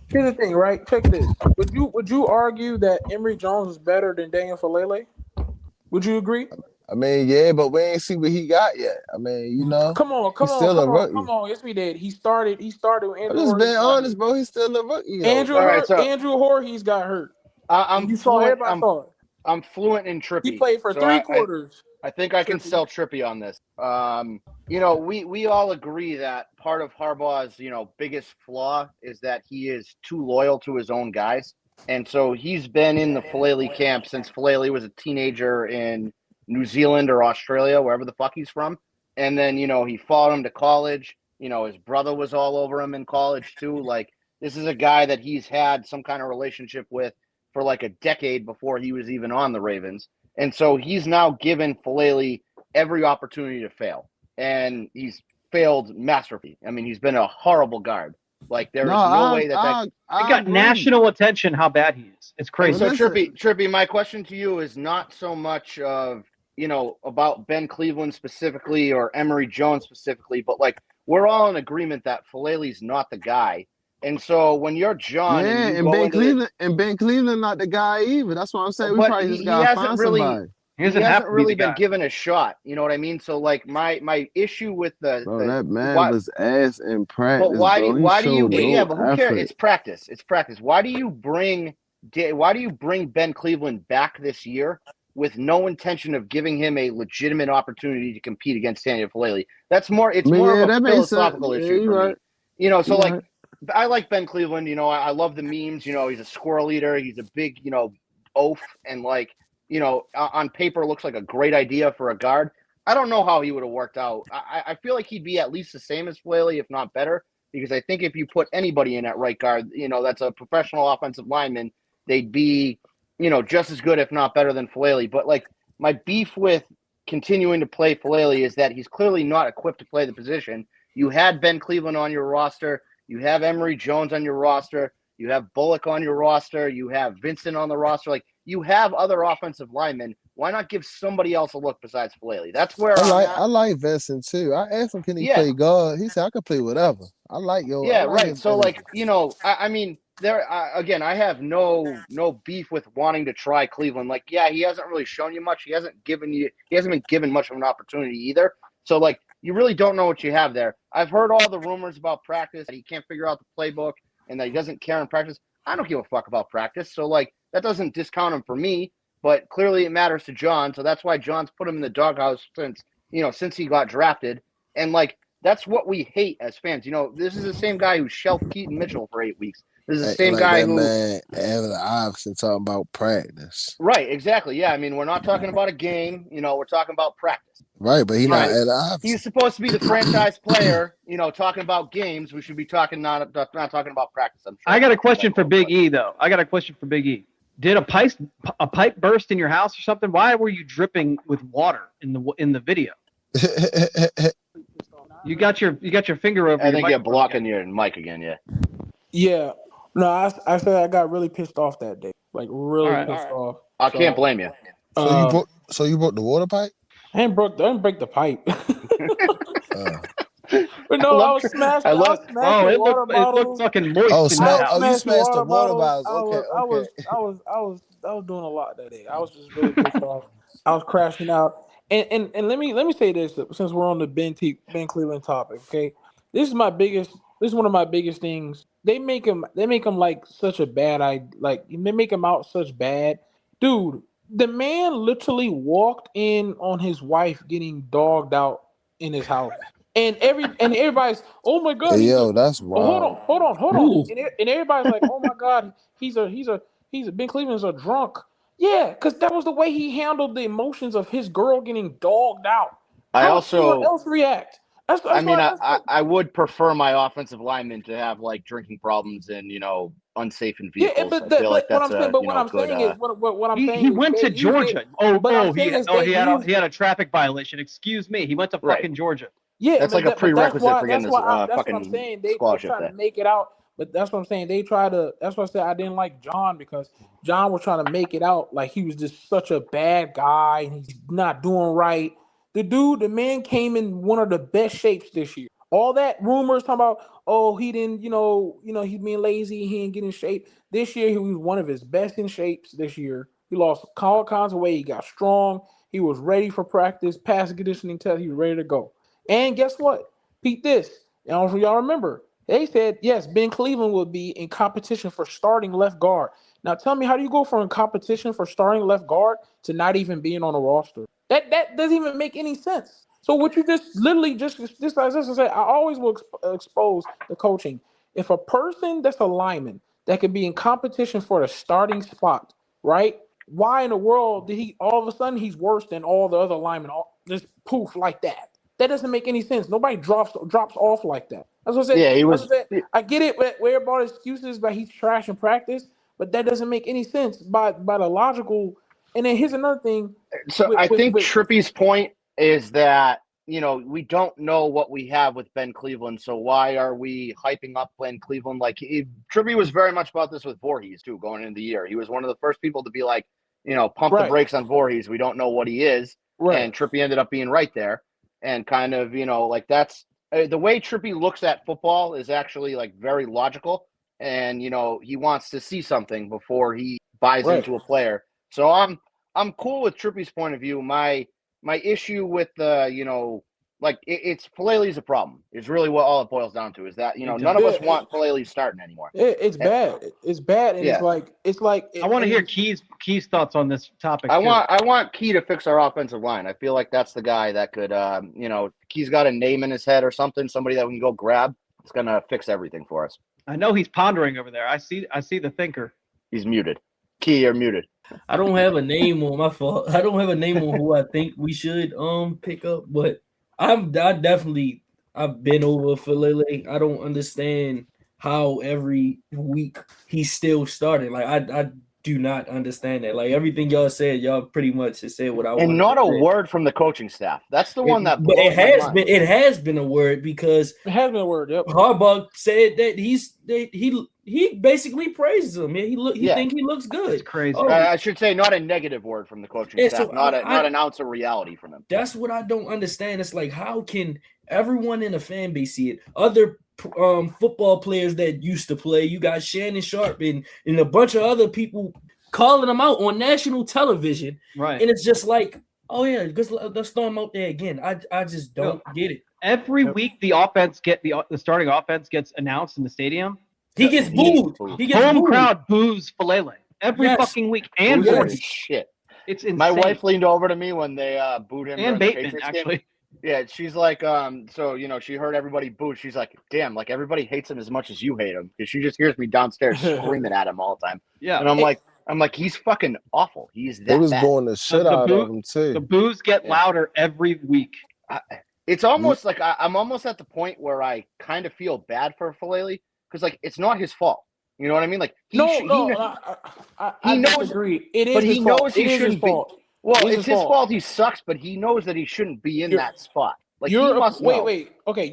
Here's the thing, right? Check this. Would you argue that Emory Jones is better than Daniel Falele? Would you agree?
I mean, yeah, but we ain't see what he got yet. I mean, you know.
Come on. Come on. Yes, we did. He started with Andrew.
I'm just being honest, bro. He's still a rookie.
Andrew Voorhees got hurt.
I'm fluent in Trippy.
He played for 3 quarters.
I think I can sell Trippy on this. We all agree that part of Harbaugh's, biggest flaw is that he is too loyal to his own guys. And so he's been in the Falele camp since Falele was a teenager in New Zealand or Australia, wherever the fuck he's from. And then, he followed him to college. His brother was all over him in college too. Like, this is a guy that he's had some kind of relationship with for like a decade before he was even on the Ravens. And so he's now given Falele every opportunity to fail. And he's failed masterfully. I mean, he's been a horrible guard. Like, there is no way that
it got national attention how bad he is. It's crazy.
So Trippy, my question to you is not so much of, about Ben Cleveland specifically or Emory Jones specifically, but like, we're all in agreement that Falele's not the guy. And so when you're John,
and Ben Cleveland not the guy either. That's what I'm saying. We probably just gotta find somebody.
He hasn't really been given a shot. You know what I mean? So like my issue with that
man was ass in practice.
But why do you
but
who cares? It's practice. Why do you bring Ben Cleveland back this year with no intention of giving him a legitimate opportunity to compete against Daniel Falele? It's more of a philosophical issue for me. I like Ben Cleveland. I love the memes. He's a squirrel eater. He's a big, oaf, and on paper looks like a great idea for a guard. I don't know how he would have worked out. I feel like he'd be at least the same as Falele, if not better, because I think if you put anybody in at right guard, that's a professional offensive lineman, they'd be, just as good, if not better than Falele. But like, my beef with continuing to play Falele is that he's clearly not equipped to play the position. You had Ben Cleveland on your roster. You have Emory Jones on your roster. You have Bullock on your roster. You have Vincent on the roster. Like, you have other offensive linemen. Why not give somebody else a look besides Falele? That's where
I like Vincent too. I asked him, can he play guard? He said, I can play whatever. I like your.
Yeah, right. So I mean, again, I have no beef with wanting to try Cleveland. Like, yeah, he hasn't really shown you much. He hasn't been given much of an opportunity either. So, like, you really don't know what you have there. I've heard all the rumors about practice, that he can't figure out the playbook and that he doesn't care in practice. I don't give a fuck about practice. So, like, that doesn't discount him for me, but clearly it matters to John. So that's why John's put him in the doghouse since he got drafted. And, like, that's what we hate as fans. This is the same guy who shelved Keaton Mitchell for 8 weeks. This is the same guy who
man having an option talking about practice.
Right, exactly. Yeah, I mean, we're not talking about a game. We're talking about practice.
Right, but he's not at option.
He's supposed to be the franchise player. Talking about games. We should be talking not talking about practice. I'm sure.
I got a question for Big E though. Did a pipe burst in your house or something? Why were you dripping with water in the video? You got your finger over.
I think you're blocking your mic again. Yeah.
Yeah. No, I said I got really pissed off that day. Like really pissed off.
I can't blame you.
So you broke the water pipe?
I didn't break the pipe. But no, I was smashed.
It looked fucking moist.
You smashed the water bottles. Okay.
I was doing a lot that day. I was just really pissed off. I was crashing out. And let me say this, since we're on the Ben Cleveland topic, okay? This is one of my biggest things. They make him like such a bad they make him out such bad. Dude, the man literally walked in on his wife getting dogged out in his house. And everybody's, oh my God.
Hey, that's wild.
Hold on. And everybody's like, oh my God, he's Ben Cleveland's a drunk. Yeah, because that was the way he handled the emotions of his girl getting dogged out. How does anyone else react?
I would prefer my offensive linemen to have like drinking problems and unsafe in vehicles.
Yeah, but what I'm saying
he went to Georgia. He had a traffic violation. Excuse me, he went to fucking Georgia.
Yeah,
that's like a prerequisite for getting this
fucking
scholarship.
That's what I'm saying. They try to make it out, but that's what I'm saying. That's what I said. I didn't like John because John was trying to make it out like he was just such a bad guy and he's not doing right. The man came in one of the best shapes this year. All that rumors talking about, he didn't, he's being lazy, he didn't get in shape. This year, he was one of his best in shapes this year. He lost all kinds of weight. He got strong. He was ready for practice, pass conditioning test. He was ready to go. And guess what? Pete this. I don't know if y'all remember. They said, yes, Ben Cleveland will be in competition for starting left guard. Now, tell me, how do you go from competition for starting left guard to not even being on a roster? That doesn't even make any sense. So what you just literally just as I said, I always will expose the coaching. If a person that's a lineman that could be in competition for the starting spot, right? Why in the world did he all of a sudden he's worse than all the other linemen? Just poof like that. That doesn't make any sense. Nobody drops off like that. That's what I said.
Yeah, he was.
I get it. Where about excuses, but he's trash in practice. But that doesn't make any sense by the logical. And then here's another thing.
So I think Trippy's point is that, we don't know what we have with Ben Cleveland. So why are we hyping up Ben Cleveland? Like Trippy was very much about this with Voorhees too, going into the year. He was one of the first people to be like, pump the brakes on Voorhees. We don't know what he is. Right. And Trippy ended up being right there. And kind of, like that's the way Trippy looks at football is actually like very logical. And, he wants to see something before he buys into a player. So I'm cool with Trippy's point of view. My issue with the, it's Falele's a problem. Is really what all it boils down to is that, none of us want Falele starting anymore.
It's bad. It's bad. And it's like
I want to hear Key's thoughts on this topic.
I want Key to fix our offensive line. I feel like that's the guy that could, Key's got a name in his head or something, somebody that we can go grab. It's going to fix everything for us.
I know he's pondering over there. I see the thinker.
He's muted. Key, you're muted.
I don't have a name on my fault. I don't have a name on who I think we should pick up, but I've been over Falele. I don't understand how every week he's still starting. Like I do not understand that. Like everything y'all said, y'all pretty much has said what I want.
And not a word from the coaching staff. That's the one that.
But it has been a word because
it has been a word. Yep.
Harbaugh said that he basically praises him. He think he looks good.
It's crazy.
I should say not a negative word from the coaching staff. So not an ounce of reality from him.
That's what I don't understand. It's like how can everyone in the fan base see it? Other football players that used to play. You got Shannon Sharp and a bunch of other people calling them out on national television.
Right.
And it's just like Oh yeah, because let's throw him out there again. I just don't get it.
Every week the starting offense gets announced in the stadium.
He gets booed. He gets
Home
booed.
crowd boos Falele every fucking week, and
Booed him
Forty.
as shit.
It's insane.
My wife leaned over to me when they booed him
and
during the
Bateman
Patriots
actually.
game. Yeah, she's like, so she heard everybody boo. She's like, damn, like everybody hates him as much as you hate him, because she just hears me downstairs screaming at him all the time.
Yeah,
and I'm like, he's fucking awful. He's that.
They was
bad.
booing the shit out of him too.
The boos get louder every week.
It's almost like I'm almost at the point where I kind of feel bad for Falele, because like it's not his fault. You know what I mean? Like
I disagree. It is,
but he knows
fault.
he shouldn't be. Well, it's his fault. He sucks, but he knows that he shouldn't be in that spot. Like he must know.
Wait. Okay,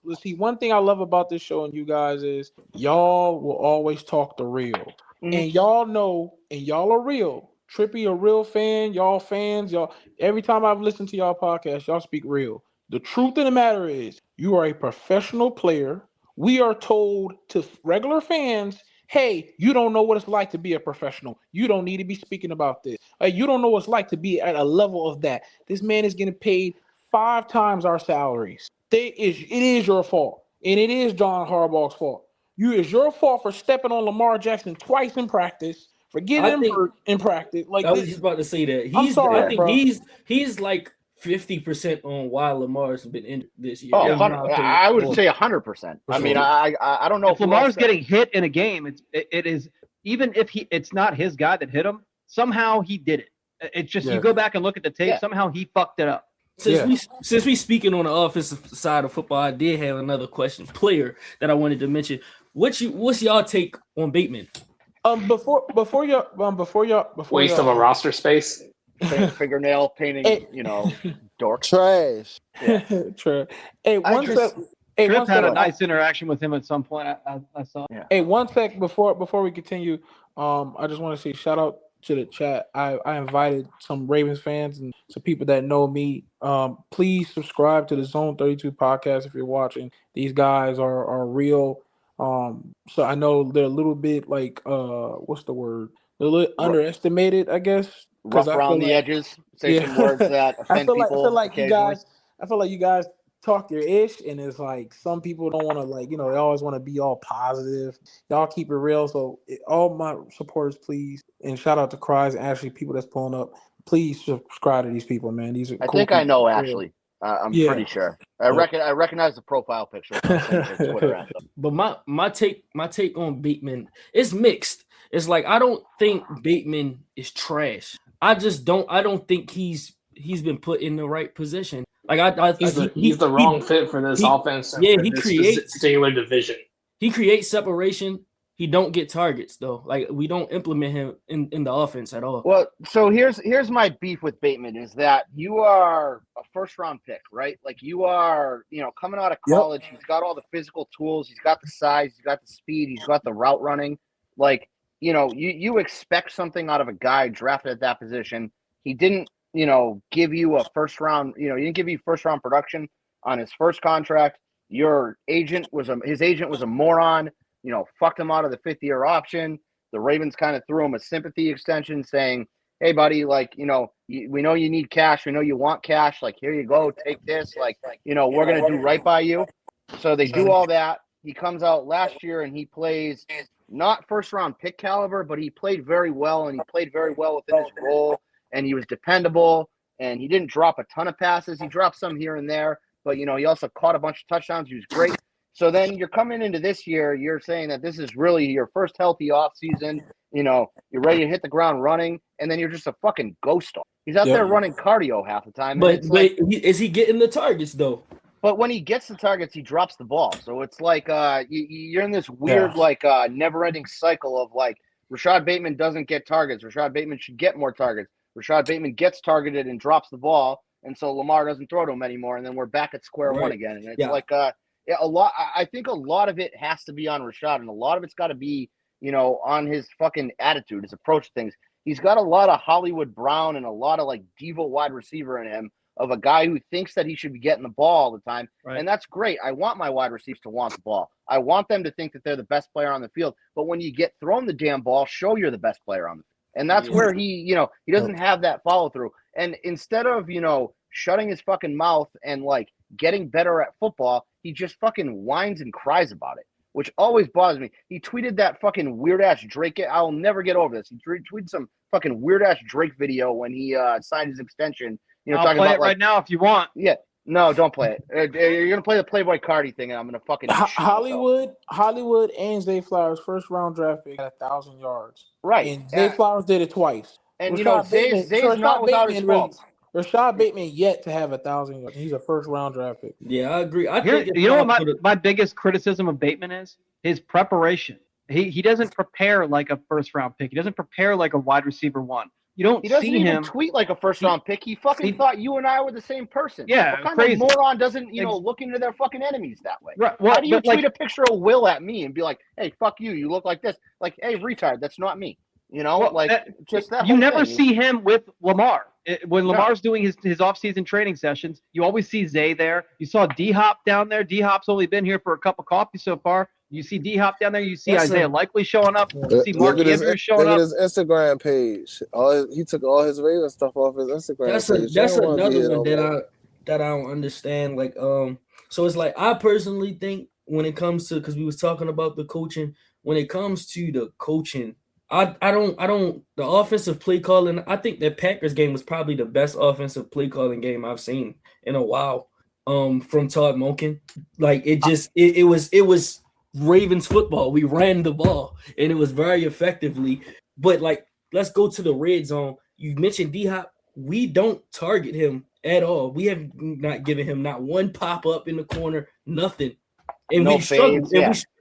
let's see. One thing I love about this show and you guys is y'all will always talk the real, and y'all know, and y'all are real. Trippy a real fan. Y'all fans. Y'all. Every time I've listened to y'all podcast, y'all speak real. The truth of the matter is, you are a professional player. We are told to regular fans, hey, you don't know what it's like to be a professional. You don't need to be speaking about this. You don't know what it's like to be at a level of that. This man is getting paid 5 times our salaries. It is your fault. And it is John Harbaugh's fault. It's your fault for stepping on Lamar Jackson twice in practice, for getting him hurt in practice. Like
I was just about to say that.
I'm sorry,
I think
bro.
he's like 50% on why Lamar's been injured this year.
Oh, I would say 100%. I mean, I don't know
if Lamar's getting hit in a game. It is, even if it's not his guy that hit him. Somehow he did it. It's just you go back and look at the tape. Yeah. Somehow he fucked it up.
Since we speaking on the offensive side of football, I did have another player that I wanted to mention. What's y'all take on Bateman?
Before y'all
waste of a roster space.
Fingernail painting, dork.
Trash.
Yeah.
Trash. Hey,
Trip had a nice interaction with him at some point. I saw.
Yeah.
Hey, one sec before we continue. I just want to say shout out to the chat. I invited some Ravens fans and some people that know me. Please subscribe to the Zone 32 podcast if you're watching. These guys are real. So I know they're a little bit like what's the word? They're a little underestimated, I guess.
Rough around the edges. Say some words that offend people.
I feel like you guys talk your ish, and it's like some people don't want to, like, they always want to be all positive. Y'all keep it real. So all my supporters, please, and shout out to Cries and Ashley, people that's pulling up. Please subscribe to these people, man. These are
I
cool
think
people.
I know Ashley. I'm pretty sure. I recognize the profile picture.
But my take on Bateman is mixed. It's like, I don't think Bateman is trash. I don't think he's been put in the right position. Like
he's the wrong fit for this offense.
Yeah, he creates
particular division.
He creates separation. He don't get targets though. Like, we don't implement him in the offense at all.
Well, so here's my beef with Bateman is that you are a first round pick, right? Like, you are, coming out of college. Yep. He's got all the physical tools. He's got the size. He's got the speed. He's got the route running. Like, you expect something out of a guy drafted at that position. He didn't, give you a first round. He didn't give you first round production on his first contract. His agent was a moron. Fucked him out of the 5th-year option. The Ravens kind of threw him a sympathy extension saying, hey, buddy, like, we know you need cash. We know you want cash. Like, here you go. Take this. Like, we're going to do right by you. So they do all that. He comes out last year and he plays not first-round pick caliber, but he played very well, and he played very well within his role, and he was dependable, and he didn't drop a ton of passes. He dropped some here and there, but, he also caught a bunch of touchdowns. He was great. So then you're coming into this year, you're saying that this is really your first healthy offseason. You're ready to hit the ground running, and then you're just a fucking ghost. He's out there running cardio half the time.
But is he getting the targets, though?
But when he gets the targets, he drops the ball. So it's like you're in this weird, never-ending cycle of, like, Rashad Bateman doesn't get targets. Rashad Bateman should get more targets. Rashad Bateman gets targeted and drops the ball, and so Lamar doesn't throw to him anymore, and then we're back at square one again. And it's a lot. I think a lot of it has to be on Rashad, and a lot of it's got to be, on his fucking attitude, his approach to things. He's got a lot of Hollywood Brown and a lot of, like, diva wide receiver in him, of a guy who thinks that he should be getting the ball all the time. Right. And that's great. I want my wide receivers to want the ball. I want them to think that they're the best player on the field. But when you get thrown the damn ball, show you're the best player on the field. And that's where he doesn't have that follow through. And instead of, shutting his fucking mouth and like getting better at football, he just fucking whines and cries about it, which always bothers me. He tweeted that fucking weird ass Drake. I'll never get over this. He tweeted some fucking weird ass Drake video when he signed his extension.
I'll
talking
play
about
it right now if you want.
Yeah. No, don't play it. You're gonna play the Playboy Cardi thing, and I'm gonna fucking
Hollywood and Zay Flowers first round draft pick at 1,000 yards.
Right.
And Zay Flowers did it twice.
And Zay's not without his faults.
Rashad Bateman yet to have 1,000 yards. He's a first round draft pick.
Yeah, I agree.
You know what my biggest criticism of Bateman is? His preparation. He doesn't prepare like a first round pick. He doesn't prepare like a wide receiver one. He doesn't
even tweet like a first round pick. He fucking thought you and I were the same person.
Yeah,
what kind
crazy.
of moron doesn't look into their fucking enemies that way?
Right. Well,
how do you tweet a picture of Will at me and be like, "Hey, fuck you. You look like this." Like, "Hey, retard, that's not me." You never
see him with Lamar. When Lamar's doing his off-season training sessions, you always see Zay there. You saw D-Hop down there. D-Hop's only been here for a cup of coffee so far. You see D-Hop down there. You see Isaiah Likely showing up. You see Mark Andrews showing up.
Look at his Instagram page. He took all his Raven stuff off his Instagram page.
That's another one that I don't understand. Like, so it's like I personally think when it comes to, because we was talking about the coaching, when it comes to the coaching, I don't the offensive play calling. I think that Packers game was probably the best offensive play calling game I've seen in a while. From Todd Monken, like it was Ravens football. We ran the ball and it was very effectively. But like, let's go to the red zone. You mentioned D-Hop. We don't target him at all. We have not given him not one pop up in the corner, nothing. And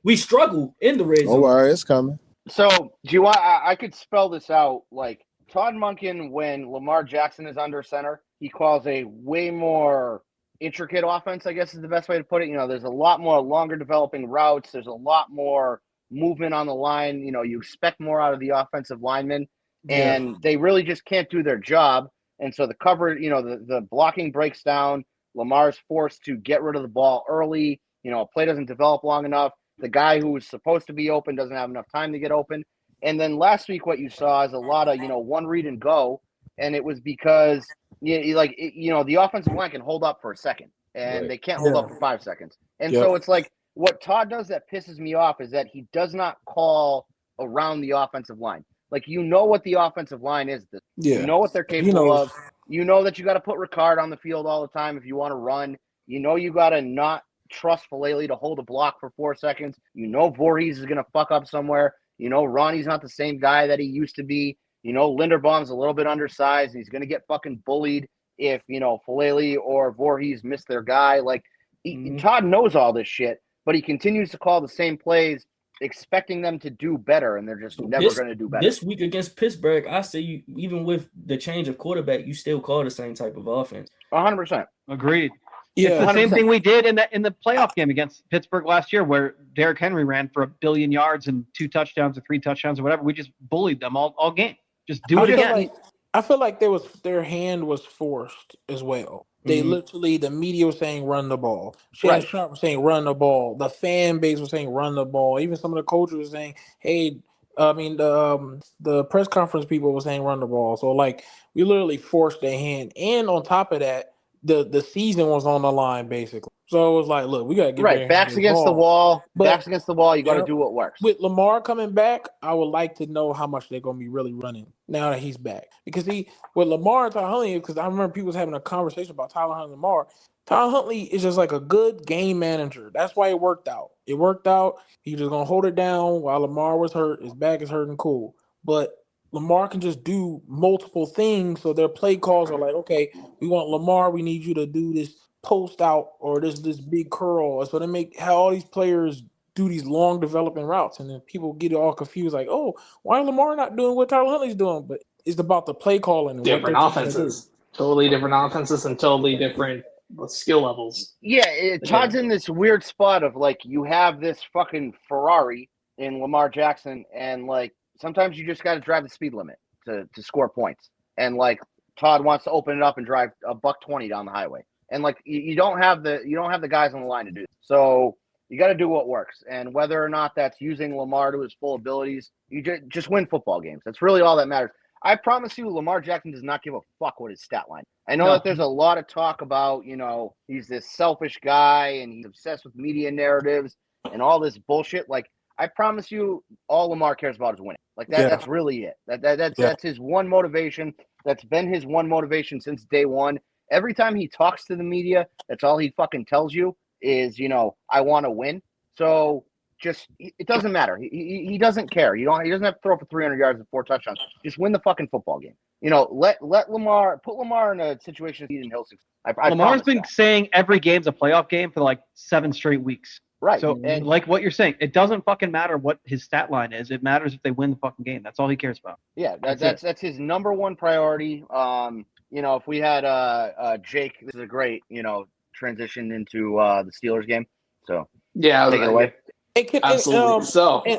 we struggle in the red zone.
Don't worry, it's coming.
So, do you want? I could spell this out. Like Todd Monken, when Lamar Jackson is under center, he calls a way more intricate offense, I guess is the best way to put it. There's a lot more longer developing routes. There's a lot more movement on the line. You expect more out of the offensive linemen, and they really just can't do their job. And so the cover, the blocking breaks down. Lamar's forced to get rid of the ball early. A play doesn't develop long enough. The guy who was supposed to be open doesn't have enough time to get open. And then last week, what you saw is a lot of, one read and go. And it was because, the offensive line can hold up for a second and they can't hold up for 5 seconds. And so it's like what Todd does that pisses me off is that he does not call around the offensive line. Like, what the offensive line is. You know what they're capable of. You know that you got to put Ricard on the field all the time if you want to run. You got to not trust Falele to hold a block for 4 seconds. Voorhees is going to fuck up somewhere. Ronnie's not the same guy that he used to be. Linderbaum's a little bit undersized. And he's going to get fucking bullied if, Falele or Voorhees miss their guy. Like, Todd knows all this shit, but he continues to call the same plays, expecting them to do better, and they're just never going to do better.
This week against Pittsburgh, I say even with the change of quarterback, you still call the same type of offense.
100%.
Agreed.
Yeah,
it's the same thing we did in the playoff game against Pittsburgh last year, where Derrick Henry ran for 1 billion yards and 2 touchdowns or 3 touchdowns or whatever. We just bullied them all game. Just do it again.
I feel like their hand was forced as well. They literally, the media was saying run the ball. Shannon Sharp was saying run the ball. The fan base was saying run the ball. Even some of the coaches were saying, hey, the press conference people were saying run the ball. So like we literally forced their hand. And on top of that, the season was on the line basically. So it was like, look, we gotta get
backs against the wall. Backs against the wall. You got to do what works.
With Lamar coming back, I would like to know how much they're gonna be really running now that he's back. Because with Lamar and Tyler Huntley, because I remember people was having a conversation about Tyler Huntley and Lamar. Tyler Huntley is just like a good game manager. That's why it worked out. It worked out. He was gonna hold it down while Lamar was hurt. His back is hurting, cool. But Lamar can just do multiple things. So their play calls are like, okay, we want Lamar. We need you to do this post out or this big curl. So they have all these players do these long developing routes. And then people get all confused like, oh, why Lamar not doing what Tyler Huntley's doing? But it's about the play calling. And
different offenses. Totally different offenses and totally different skill levels.
Yeah, Todd's in this weird spot of like you have this fucking Ferrari in Lamar Jackson and like sometimes you just got to drive the speed limit to score points. And like Todd wants to open it up and drive $120 down the highway. And like you don't have the guys on the line to do it. So you got to do what works. And whether or not that's using Lamar to his full abilities, you just win football games. That's really all that matters. I promise you, Lamar Jackson does not give a fuck what his stat line. I know
No.
that there's a lot of talk about, he's this selfish guy and he's obsessed with media narratives and all this bullshit. Like, I promise you, all Lamar cares about is winning. Like that's really it. That's his one motivation. That's been his one motivation since day one. Every time he talks to the media, that's all he fucking tells you is, I want to win. So it doesn't matter. He doesn't care. He doesn't have to throw for 300 yards and 4 touchdowns. Just win the fucking football game. Let Lamar put Lamar in a situation Eden Hill.
Lamar's been saying every game's a playoff game for like 7 straight weeks.
Right.
So like what you're saying, it doesn't fucking matter what his stat line is. It matters if they win the fucking game. That's all he cares about.
Yeah, that's his number one priority. If we had Jake, this is a great, transition into the Steelers game. So
yeah,
take it away.
Absolutely.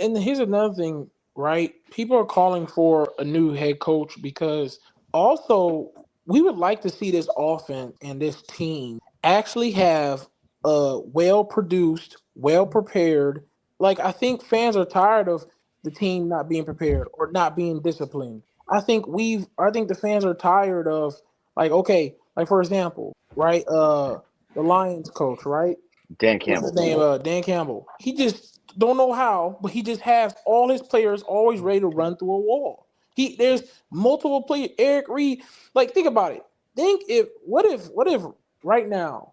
And here's another thing, right? People are calling for a new head coach because also we would like to see this offense and this team actually have a well-produced, well-prepared. Like, I think fans are tired of the team not being prepared or not being disciplined. I think the fans are tired of, like, okay, like for example, right? The Lions coach, right?
Dan Campbell.
What's his name? Dan Campbell. He just don't know how, but he just has all his players always ready to run through a wall. There's multiple players. Eric Reed. Like, think about it. What if right now,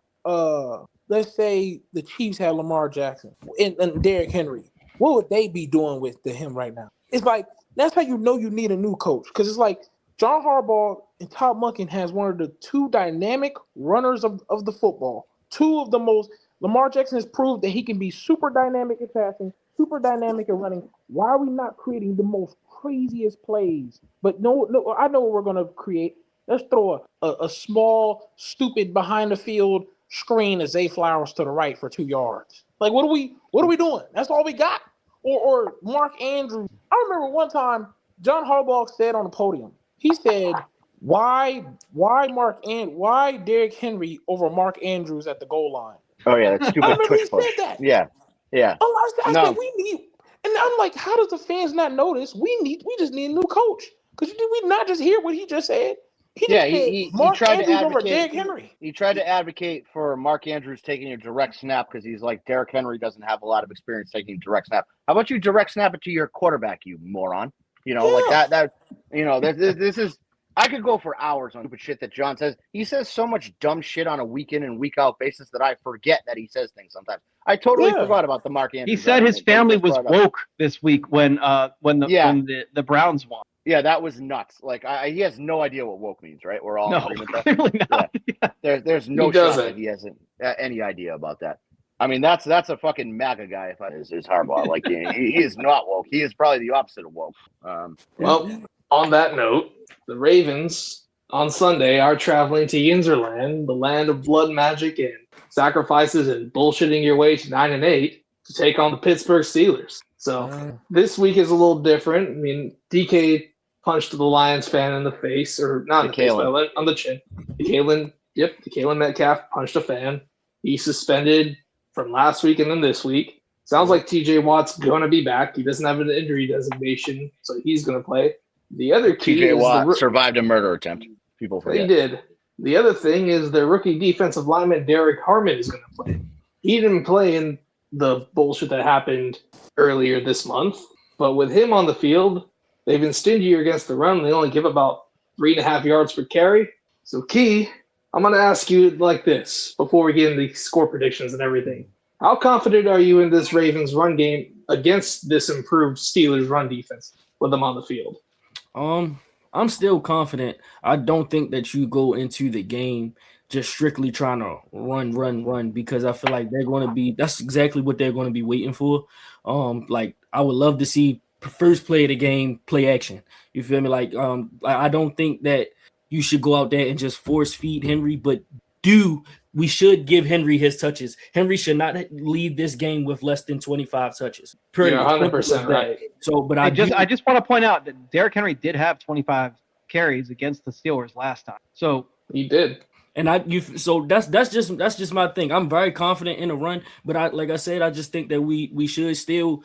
let's say the Chiefs had Lamar Jackson and Derrick Henry. What would they be doing with him right now? It's like, that's how you know you need a new coach. Because it's like John Harbaugh and Todd Monken has one of the 2 dynamic runners of the football. 2 of the most. Lamar Jackson has proved that he can be super dynamic in passing, super dynamic in running. Why are we not creating the most craziest plays? But no, I know what we're going to create. Let's throw a small, stupid behind the field screen to Zay Flowers to the right for 2 yards. Like, what are we doing? That's all we got. Or Mark Andrews. I remember one time John Harbaugh said on the podium, he said, why Derrick Henry over Mark Andrews at the goal line?
Oh yeah, that's stupid.
I remember he
push.
said that.
Yeah.
I said we need, and I'm like, how does the fans not notice? We just need a new coach. Because did we not just hear what he just said? He tried to advocate. Derrick Henry.
He tried to advocate for Mark Andrews taking a direct snap because he's like, Derrick Henry doesn't have a lot of experience taking a direct snap. How about you direct snap it to your quarterback, you moron? Like that. This is. I could go for hours on stupid shit that John says. He says so much dumb shit on a week in and week out basis that I forget that he says things sometimes. I totally forgot about the Mark Andrews.
He said his family was woke this week when the Browns won.
Yeah, that was nuts. Like he has no idea what woke means, right? We're all in agreement there.
Clearly not.
Yeah. There's no shot that he hasn't any idea about that. I mean, that's a fucking MAGA guy if I is Harbaugh. Like he is not woke. He is probably the opposite of woke.
Well, on that note, the Ravens on Sunday are traveling to Yinzerland, the land of blood magic and sacrifices and bullshitting your way to 9-8 to take on the Pittsburgh Steelers. So this week is a little different. I mean, DK punched the Lions fan in the face, or not in the face, but on the chin. DK Metcalf punched a fan. He's suspended from last week and then this week. Sounds like TJ Watt's going to be back. He doesn't have an injury designation, so he's going to play. The other key
TJ Watt survived a murder attempt. People forget.
He did. The other thing is the rookie defensive lineman Derek Harmon is going to play. He didn't play in the bullshit that happened earlier this month, but with him on the field, they've been stingier against the run. They only give about 3.5 yards per carry. So, Key, I'm going to ask you like this before we get into the score predictions and everything. How confident are you in this Ravens run game against this improved Steelers run defense with them on the field?
I'm still confident. I don't think that you go into the game just strictly trying to run because I feel like that's exactly what they're going to be waiting for. Like I would love to see first play of the game, play action. You feel me? Like I don't think that you should go out there and just force feed Henry, but we should give Henry his touches. Henry should not leave this game with less than 25 touches.
You're 100% right.
So, but I
just want to point out that Derrick Henry did have 25 carries against the Steelers last time. So
he did.
And that's just my thing. I'm very confident in the run, but I just think that we should still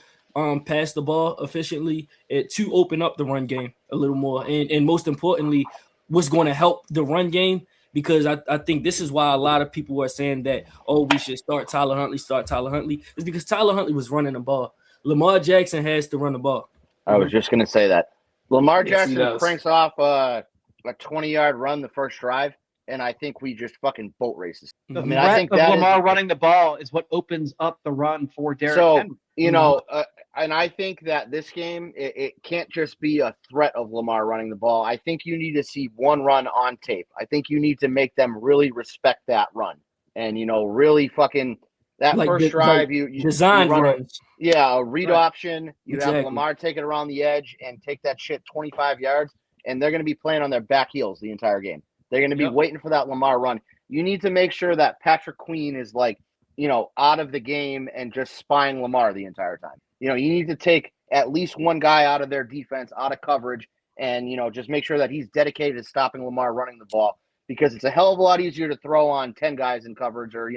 pass the ball efficiently to open up the run game a little more. And most importantly, what's going to help the run game, because I think this is why a lot of people are saying that, we should start Tyler Huntley, is because Tyler Huntley was running the ball. Lamar Jackson has to run the ball.
I was just going to say that. Lamar
Yes, he
Jackson
does.
cranks off a 20-yard run the first drive, and I think we just fucking boat races.
The
I mean,
threat
I think
of
that
Lamar running the ball is what opens up the run for Derrick Henry.
you know, and I think that this game, it can't just be a threat of Lamar running the ball. I think you need to see one run on tape. I think you need to make them really respect that run, and really fucking that
Like
first drive. You
design
run
runs.
a read
Right.
option. You
Exactly.
have Lamar take it around the edge and take that shit 25 yards, and they're going to be playing on their back heels the entire game. They're going to be
Yep.
waiting for that Lamar run. You need to make sure that Patrick Queen is out of the game and just spying Lamar the entire time. You need to take at least one guy out of their defense, out of coverage, and just make sure that he's dedicated to stopping Lamar running the ball, because it's a hell of a lot easier to throw on 10 guys in coverage, or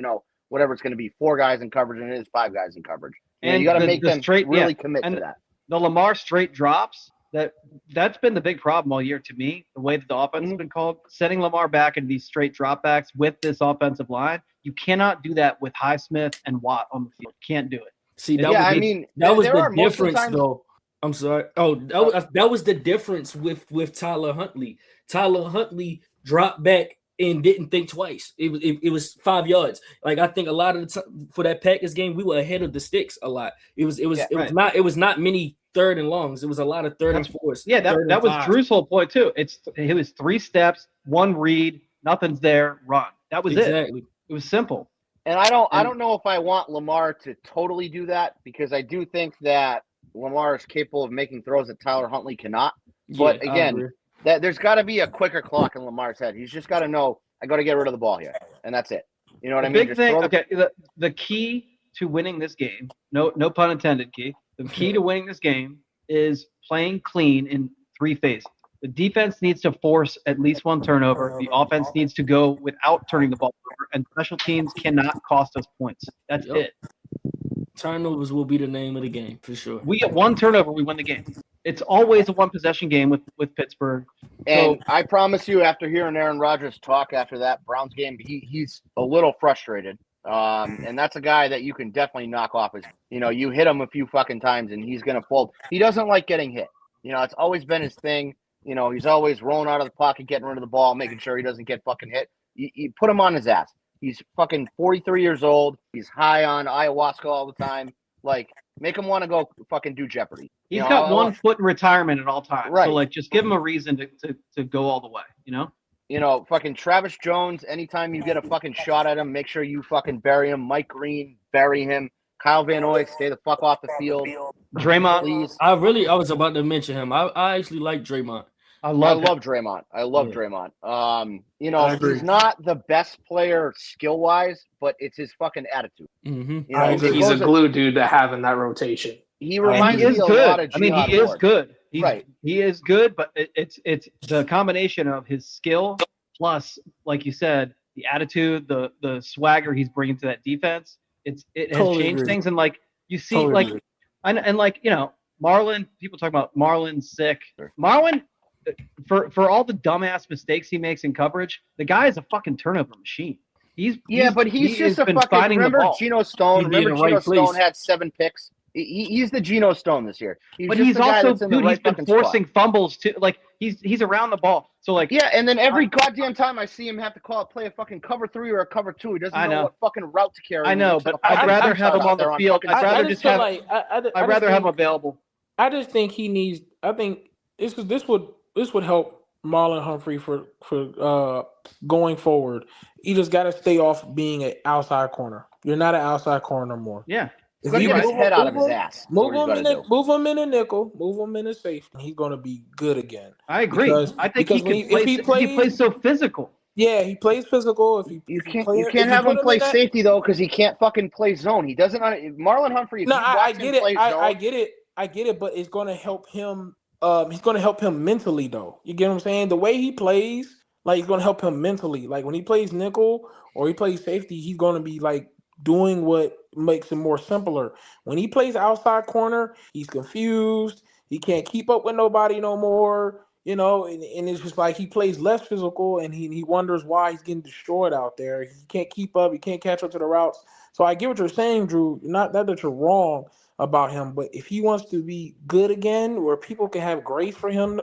whatever it's going to be, 4 guys in coverage, than it is 5 guys in coverage.
And
You got to
the-
make
the
them
straight-
really
yeah.
commit
And
to that.
The Lamar straight drops, that's been the big problem all year to me, the way that the offense has been called. Setting Lamar back into these straight dropbacks with this offensive line, you cannot do that with Highsmith and Watt on the field. Can't do it.
See, that
Yeah,
was
I
the,
mean,
that was
there
the
are most of the
difference,
times-
though. I'm sorry. Oh, that was the difference with Tyler Huntley. Tyler Huntley dropped back and didn't think twice. It was 5 yards. Like, I think a lot of the time for that Packers game, we were ahead of the sticks a lot. It was not many third and longs. It was a lot of third and fours.
Yeah,
third and
that was
fives.
Drew's whole point too. It was 3 steps, 1 read, nothing's there, run. That was it.
Exactly.
It was simple.
And I don't know if I want Lamar to totally do that, because I do think that Lamar is capable of making throws that Tyler Huntley cannot. But
Yeah, I
again,
agree.
that there's got to be a quicker clock in Lamar's head. He's just got to know, I got to get rid of the ball here, and that's it. You know what I
The
mean?
big
Just
thing,
throw the-
okay, the key to winning this game, no pun intended, Key. The key to winning this game is playing clean in 3 phases. The defense needs to force at least 1 turnover. The offense needs to go without turning the ball over, and special teams cannot cost us points. That's
Yep.
it.
Turnovers will be the name of the game for sure.
We get 1 turnover, we win the game. It's always a 1 possession game with Pittsburgh.
And I promise you, after hearing Aaron Rodgers talk after that Browns game, he's a little frustrated. And that's a guy that you can definitely knock off. You hit him a few fucking times and he's going to fold. He doesn't like getting hit. It's always been his thing. He's always rolling out of the pocket, getting rid of the ball, making sure he doesn't get fucking hit. You put him on his ass. He's fucking 43 years old. He's high on ayahuasca all the time. Like, make him want to go fucking do Jeopardy.
He's got 1 foot in retirement at all times.
Right.
So, like, just give him a reason to go all the way,
Fucking Travis Jones, anytime you get a fucking shot at him, make sure you fucking bury him. Mike Green, bury him. Kyle Van Noy, stay the fuck off the field.
Draymond,
Please.
I was about to mention him. I actually like Draymond.
I
I
love
Draymond. I love
Yeah.
Draymond.
I agree.
He's not the best player skill wise, but it's his fucking attitude.
Mm-hmm.
I agree. He's a glue dude to have in that rotation.
He
And
reminds
he
me
is
a
good.
lot of
I mean,
Jihad
he is
Ward.
good.
Right.
He is good, but it's the combination of his skill plus, like you said, the attitude, the swagger he's bringing to that defense. It has
Totally
changed
agree.
things, and like you see,
Totally
like
agree.
and like Marlon. People talk about Marlon's sick. Marlon, for all the dumbass mistakes he makes in coverage, the guy is a fucking turnover machine. He's
But he's
he
just
has
a
been
fucking.
finding the
Remember
ball.
Geno Stone?
He'd be in
Remember
the right
Geno Stone
place.
had 7 picks. He's the Geno Stone this year.
But
just
he's
the guy
also,
that's in the
dude,
right
he's been
fucking spot.
forcing fumbles too. Like he's around the ball. So like,
Yeah, and then every goddamn time I see him have to play a fucking cover 3 or a cover 2, he doesn't
I
know
know.
what fucking route to carry.
I know,
He looks
but
like a
I'd
fucking
rather
retard
have him
out
on the
there
field.
fucking
I'd rather
I
just
feel
have.
like
I'd rather have him available.
I just think he needs. I think this would help Marlon Humphrey for going forward. You just got to stay off being an outside corner. You're not an outside corner no more.
Yeah.
He's gonna get his head out of his ass.
Move him in a nickel. Move him in a safe, and he's gonna be good again.
I agree.
Because-
I think
because
he
when
can play. He plays so physical.
Yeah, he plays physical.
You can't have him play safety though, because he can't fucking play zone. He doesn't. Marlon Humphrey. If
No,
you
I
watch
get
him
it.
play
I
zone,
get it. I get it. But it's gonna help him. He's gonna help him mentally though. You get what I'm saying? The way he plays, like, he's gonna help him mentally. Like when he plays nickel or he plays safety, he's gonna be like doing what makes him more simpler. When he plays outside corner, he's confused. He can't keep up with nobody no more. And it's just like he plays less physical, and he wonders why he's getting destroyed out there. He can't keep up. He can't catch up to the routes. So I get what you're saying, Drew. Not that you're wrong about him, but if he wants to be good again, where people can have grace for him,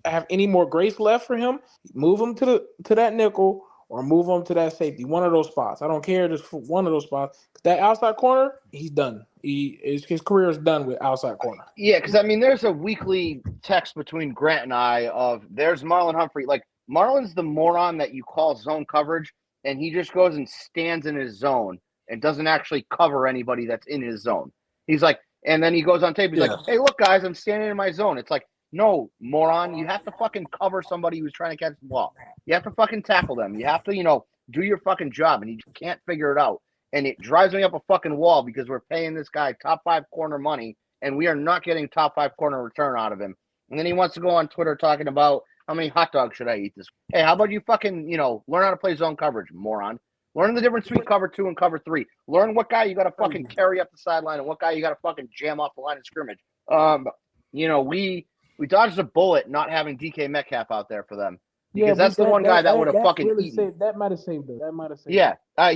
have any more grace left for him, move him to that nickel or move him to that safety. One of those spots. I don't care, just for one of those spots. That outside corner, he's done. His career is done with outside corner.
Yeah, because I mean, there's a weekly text between Grant and I of there's Marlon Humphrey. Like Marlon's the moron that you call zone coverage, and he just goes and stands in his zone and doesn't actually cover anybody that's in his zone. He's like, and then he goes on tape. He's like, "Hey, look, guys, I'm standing in my zone." It's like, no, moron, you have to fucking cover somebody who's trying to catch the ball. You have to fucking tackle them. You have to, do your fucking job, and you just can't figure it out. And it drives me up a fucking wall because we're paying this guy top 5 corner money, and we are not getting top 5 corner return out of him. And then he wants to go on Twitter talking about how many hot dogs should I eat this week? Hey, how about you fucking, learn how to play zone coverage, moron. Learn the difference between cover 2 and cover 3. Learn what guy you got to fucking carry up the sideline and what guy you got to fucking jam off the line of scrimmage. We dodged a bullet not having DK Metcalf out there for them. Because that's the one guy that would have fucking
really
eaten.
That might have saved him.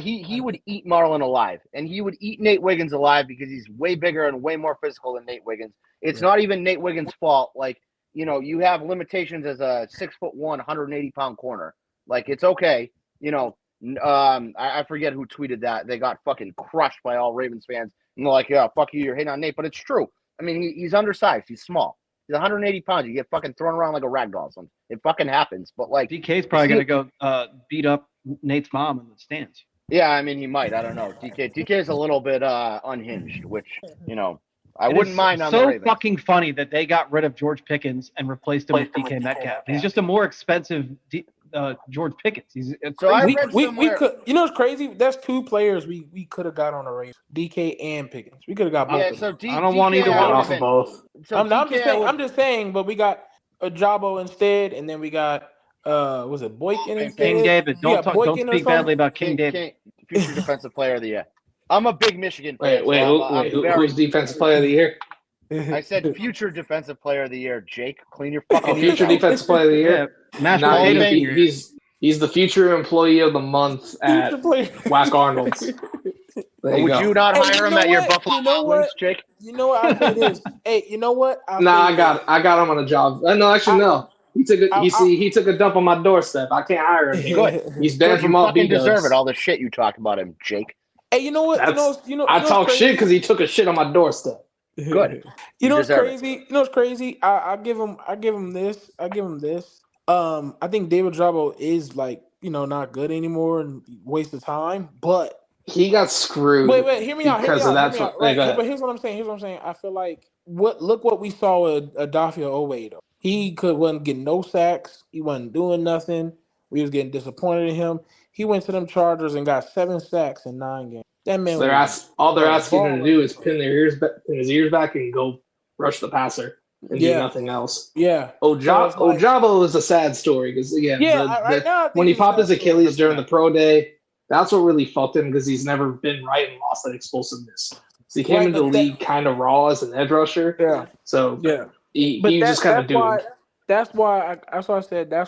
He would eat Marlon alive. And he would eat Nate Wiggins alive because he's way bigger and way more physical than Nate Wiggins. It's not even Nate Wiggins' fault. Like, you have limitations as a 6'1", 180-pound corner. Like, it's okay. I forget who tweeted that. They got fucking crushed by all Ravens fans. And they're like, yeah, fuck you, you're hitting on Nate. But it's true. I mean, he's undersized. He's small. He's 180 pounds. You get fucking thrown around like a rag doll. It fucking happens. But like,
DK's probably going to go beat up Nate's mom in the stands.
Yeah, I mean, he might. I don't know. DK is a little bit unhinged, which, I wouldn't mind on the Ravens.
It's so fucking funny that they got rid of George Pickens and replaced him with DK Metcalf. He's just a more expensive George Pickens.
We could, it's crazy. That's 2 players we could have got on the Ravens, DK and Pickens. We could have got both.
Yeah, so
I don't want either one
off of both.
So
I'm just saying, but we got a Jabo instead, and then we got was it Boykin instead?
King David. Don't speak badly about King David.
Future defensive player of the year. I'm a big Michigan fan.
Who's defensive player of the year?
I said future defensive player of the year, Jake. Clean your fucking ears
future
out.
defensive player of the year. He's the future employee of the month at Whack Arnold's.
Would you not hire him at your Buffalo Wild Wings, Jake?
You know what? I'll say this. Hey, you know what?
I got him on a job. No, actually, no. He took a dump on my doorstep. I can't hire him.
Good.
He's banned from all
B-dubs. Deserve it. All the shit you talk about him, Jake.
Hey, you know what?
I talk shit because he took a shit on my doorstep.
Good.
You know what's crazy? I give him this. I think David Jabo is not good anymore and waste of time, but
he got screwed.
Wait, hear me out. But here's what I'm saying. I feel like look what we saw with Adafia Owe though. He wasn't getting no sacks. He wasn't doing nothing. We was getting disappointed in him. He went to them Chargers and got 7 sacks in 9 games. That man.
All they're asking him to do is pin his ears back and go rush the passer and do nothing else.
Yeah.
Ojabo is a sad story because when he popped his Achilles during the pro day, that's what really fucked him because he's never been right and lost that exexplosiveness. So he came into the league kind of raw as an edge rusher. Yeah. So he just kind of doomed.
That's why I said I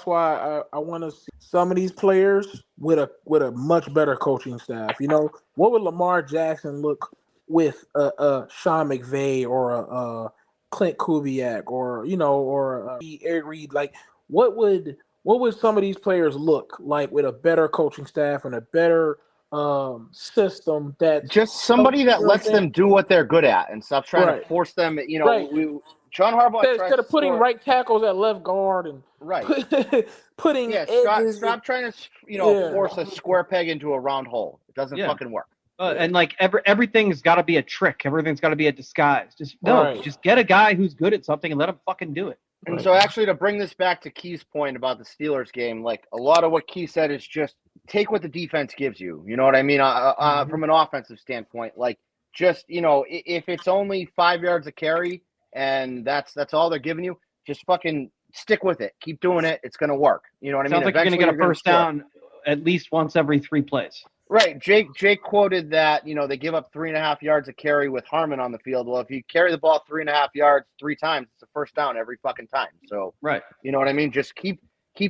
want to see some of these players with a much better coaching staff. What would Lamar Jackson look with Sean McVay or a Clint Kubiak or Eric Reed? Like what would some of these players look like with a better coaching staff and a better system that
just somebody that lets them do what they're good at and stop trying to force them. John Harbaugh
instead of putting right tackles at left guard and putting
stop trying to force a square peg into a round hole. It doesn't fucking work.
And like everything's got to be a trick. Everything's got to be a disguise. Just get a guy who's good at something and let him fucking do it.
And so actually to bring this back to Key's point about the Steelers game, like a lot of what Key said is just take what the defense gives you. You know what I mean? From an offensive standpoint, like just, if it's only 5 yards a carry and that's all they're giving you, just fucking stick with it. Keep doing it. It's going to work. You know what I mean?
Sounds like you're going to get a first down at least once every 3 plays.
Right. Jake quoted that, they give up 3.5 yards a carry with Harmon on the field. Well, if you carry the ball 3.5 yards 3 times, it's a first down every fucking time. So,
right.
You know what I mean? Just keep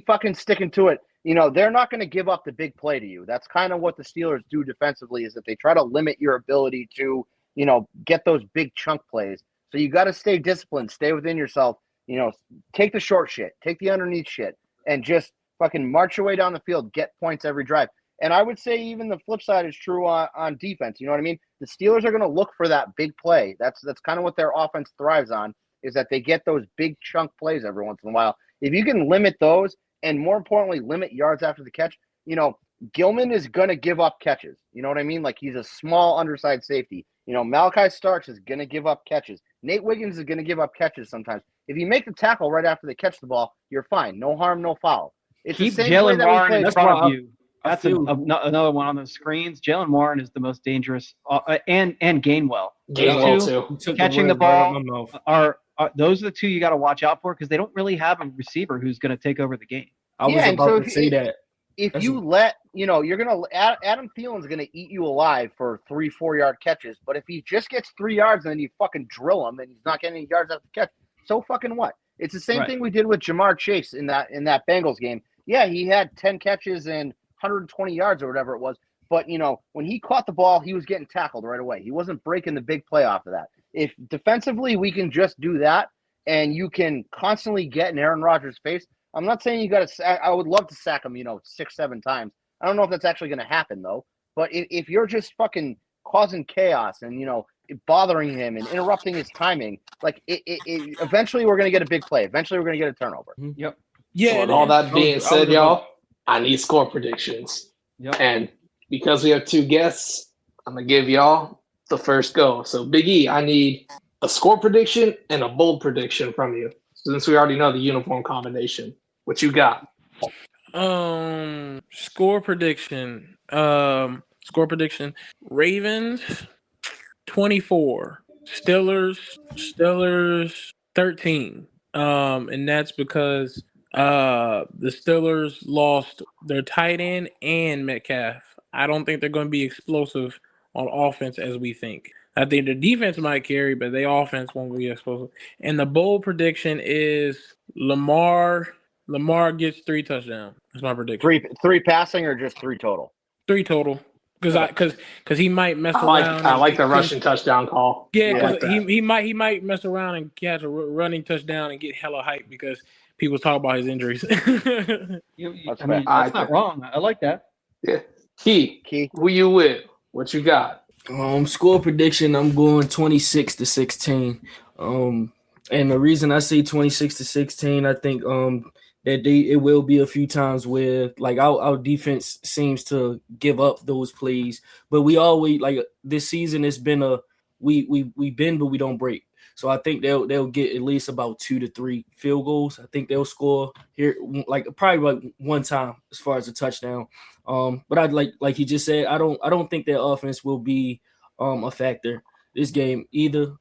fucking sticking to it. They're not going to give up the big play to you. That's kind of what the Steelers do defensively, is that they try to limit your ability to, get those big chunk plays. So you got to stay disciplined, stay within yourself, take the short shit, take the underneath shit, and just fucking march your way down the field, get points every drive. And I would say even the flip side is true on defense. You know what I mean? The Steelers are going to look for that big play. That's kind of what their offense thrives on, is that they get those big chunk plays every once in a while. If you can limit those, and more importantly, limit yards after the catch, Gilman is going to give up catches. You know what I mean? Like, he's a small underside safety. Malachi Starks is going to give up catches. Nate Wiggins is going to give up catches sometimes. If you make the tackle right after they catch the ball, you're fine. No harm, no foul. It's
Keep
the same way
Jalen
that we
Warren
play.
in front of you. That's another one on the screens. Jalen Warren is the most dangerous, and Gainwell.
Gainwell too.
Catching the ball are those are the two you got to watch out for, because they don't really have a receiver who's going to take over the game.
I was about to say that.
If you let, you're going to, Adam Thielen's going to eat you alive for 3-4 yard catches. But if he just gets 3 yards and then you fucking drill him and he's not getting any yards after the catch, so fucking what? It's the same thing we did with Jamar Chase in that Bengals game. Yeah, he had 10 catches and 120 yards or whatever it was. But, when he caught the ball, he was getting tackled right away. He wasn't breaking the big play off of that. If defensively we can just do that and you can constantly get in Aaron Rodgers' face, I'm not saying you got to – I would love to sack him, 6-7 times. I don't know if that's actually going to happen, though. But if you're just fucking causing chaos and, bothering him and interrupting his timing, like eventually we're going to get a big play. Eventually we're going to get a turnover.
Yep.
Yeah.
So with all that being said, y'all, I need score predictions.
Yep.
And because we have 2 guests, I'm going to give y'all the first go. So, Big E, I need a score prediction and a bold prediction from you, since we already know the uniform combination. What you got?
Score prediction. Ravens 24. Steelers 13. And that's because the Steelers lost their tight end and Metcalf. I don't think they're going to be explosive on offense as we think. I think the defense might carry, but their offense won't be explosive. And the bold prediction is Lamar gets 3 touchdowns. That's my prediction.
Three passing or just 3 total?
3 total. Because he might mess around.
I like the rushing touchdohdown call.
Yeah, because he might mess around and catch a running touchdown and get hella hype because people talk about his injuries.
That's not wrong. I like that.
Yeah. Key. Who you with? What you got?
Score prediction, I'm going 26-16. And the reason I say 26-16, I think that it will be a few times where like our defense seems to give up those plays, but we always, like, this season it's been we bend but we don't break. So I think they'll get at least about 2 to 3 field goals. I think they'll score here probably like one time as far as a touchdown. But I'd like he just said, I don't think their offense will be a factor this game either.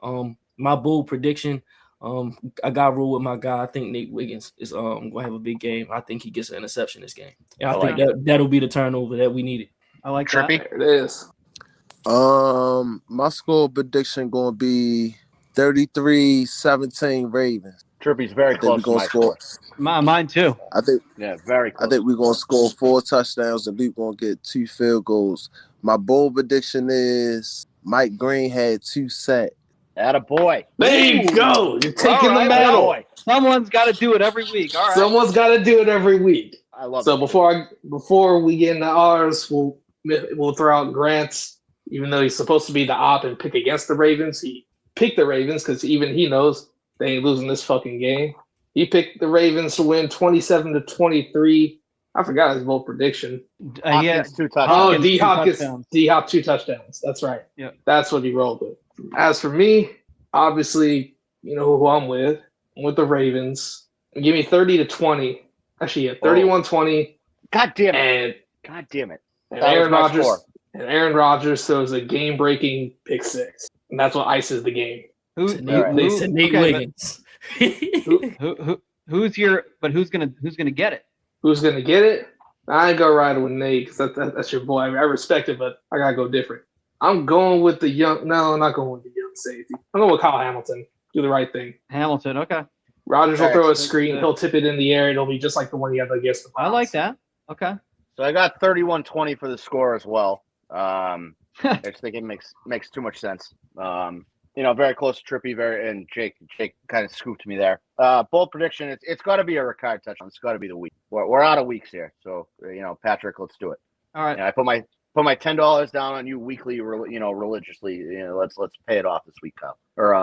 My bold prediction, I got to roll with my guy. I think Nate Wiggins is going to have a big game. I think he gets an interception this game. And I think that'll be the turnover that we needed.
I like
Trippy.
that.
There it is.
My score prediction going to be 33-17 Ravens.
Trippy's very close to my score.
Mine too.
I think
very close.
I think we're going to score 4 touchdowns and Luke going to get 2 field goals. My bold prediction is Mike Green had 2 sacks.
Attaboy.
There you go. You're taking the medal.
Someone's got to do it every week. All right.
Someone's got to do it every week.
I love it.
So before we get into ours, we'll throw out Grant's. Even though he's supposed to be the op and pick against the Ravens, he picked the Ravens because even he knows they ain't losing this fucking game. He picked the Ravens to win 27-23. I forgot his bold prediction.
Hopkins, 2 touchdowns.
Oh, D-Hop 2 touchdowns. That's right.
Yeah.
That's what he rolled with. As for me, obviously, you know who I'm with. I'm with the Ravens. Give me 30-20. Actually, yeah, 31-20.
God damn it.
And Aaron Rodgers throws a game-breaking pick 6. And that's what ices the game.
Who's Wiggins?
Who's gonna get it?
Who's gonna get it?
I ain't gonna ride with Nate because that's your boy. I respect it, but I gotta go different. I'm going with the young. No, I'm not going with the young safety. I'm going with Kyle Hamilton. Do the right thing.
Hamilton, okay.
Rodgers will
All
throw
right,
a screen. He'll tip it in the air. It'll be just like the one he had against the Browns.
I like that. Okay.
So I got 31-20 for the score as well. I just think it makes too much sense. Very close to Trippy. And Jake kind of scooped me there. Bold prediction. It's got to be a Ricard touchdown. It's got to be the week. We're out of weeks here, so Patrick, let's do it.
All right.
I put my $10 down on you weekly. Religiously. Let's pay it off this week, Kyle or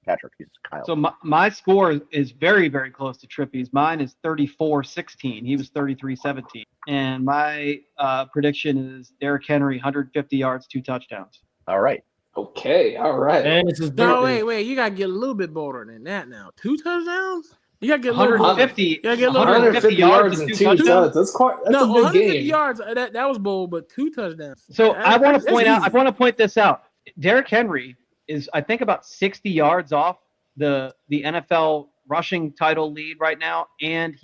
Patrick. He's Kyle.
So my score is very, very close to Trippy's. Mine is 34-16. He was 33-17. And my prediction is Derrick Henry, 150 yards, 2 touchdowns.
All right.
Okay. All right.
And it's his
No,
birthday.
wait. You gotta get a little bit bolder than that now. 2 touchdowns? You gotta get a little
150,
You gotta get a little
150 yards and 2 touchdowns.
That's a
No,
big
150
game.
yards. That was bold, but 2 touchdowns.
So I want to point out. I
That's
want to point this out. Derrick Henry is, I think, about 60 yards off the NFL rushing title lead right now, and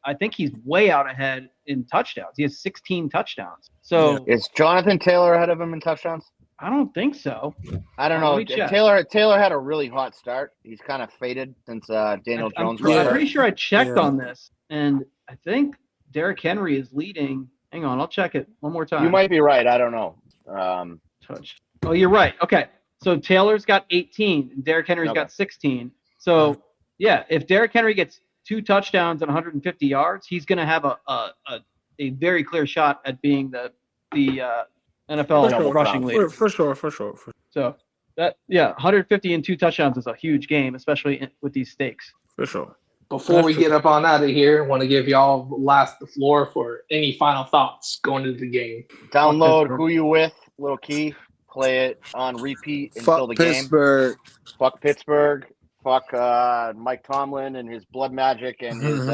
I think he's way out ahead in touchdowns. He has 16 touchdowns. So
Is Jonathan Taylor ahead of him in touchdowns?
I don't think so.
I don't
Let
know.
me check.
Taylor had a really hot start. He's kind of faded since Daniel Jones. got
I'm
hurt.
pretty sure I checked
Yeah.
on this, and I think Derrick Henry is leading. Hang on, I'll check it one more time.
You might be right. I don't know.
Touch. Oh, you're right. Okay. So Taylor's got 18 and Derrick Henry's got 16. So yeah, if Derrick Henry gets 2 touchdowns and 150 yards, he's going to have a very clear shot at being the NFL rushing leader.
For sure.
So 150 and 2 touchdowns is a huge game, especially with these stakes.
For sure.
Before we get up on out of here, I want to give y'all the floor for any final thoughts going into the game.
Download Who You With, Lil Key. Play it on repeat until the
Pittsburgh.
game. Fuck Pittsburgh. Fuck Mike Tomlin and his blood magic and his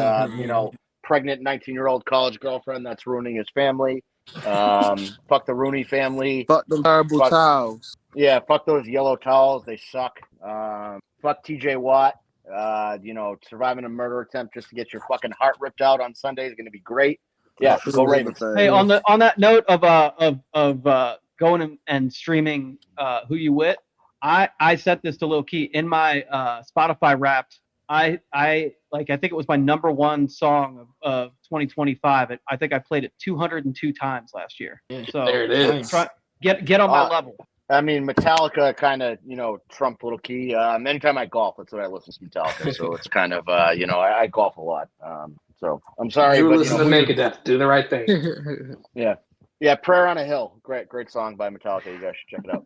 pregnant 19-year-old college girlfriend that's ruining his family. Fuck the Rooney family.
Fuck them terrible towels.
Yeah, fuck those yellow towels. They suck. Fuck TJ Watt. Surviving a murder attempt just to get your fucking heart ripped out on Sunday is going to be great. Yeah, go Ravens.
Hey, on that note of going and streaming Who You With, I set this to Lil Key in my Spotify Wrapped. I think it was my number 1 song of 2025. I think I played it 202 times last year. So
There it is.
Get on my level.
I mean, Metallica kind of, trumped Lil Key. Anytime I golf, that's what I listen to Metallica. So it's kind of, I golf a lot. So I'm sorry.
You
but,
listen to Megadeth. Do the right thing.
Yeah, Prayer on a Hill. Great song by Metallica. You guys should check it out.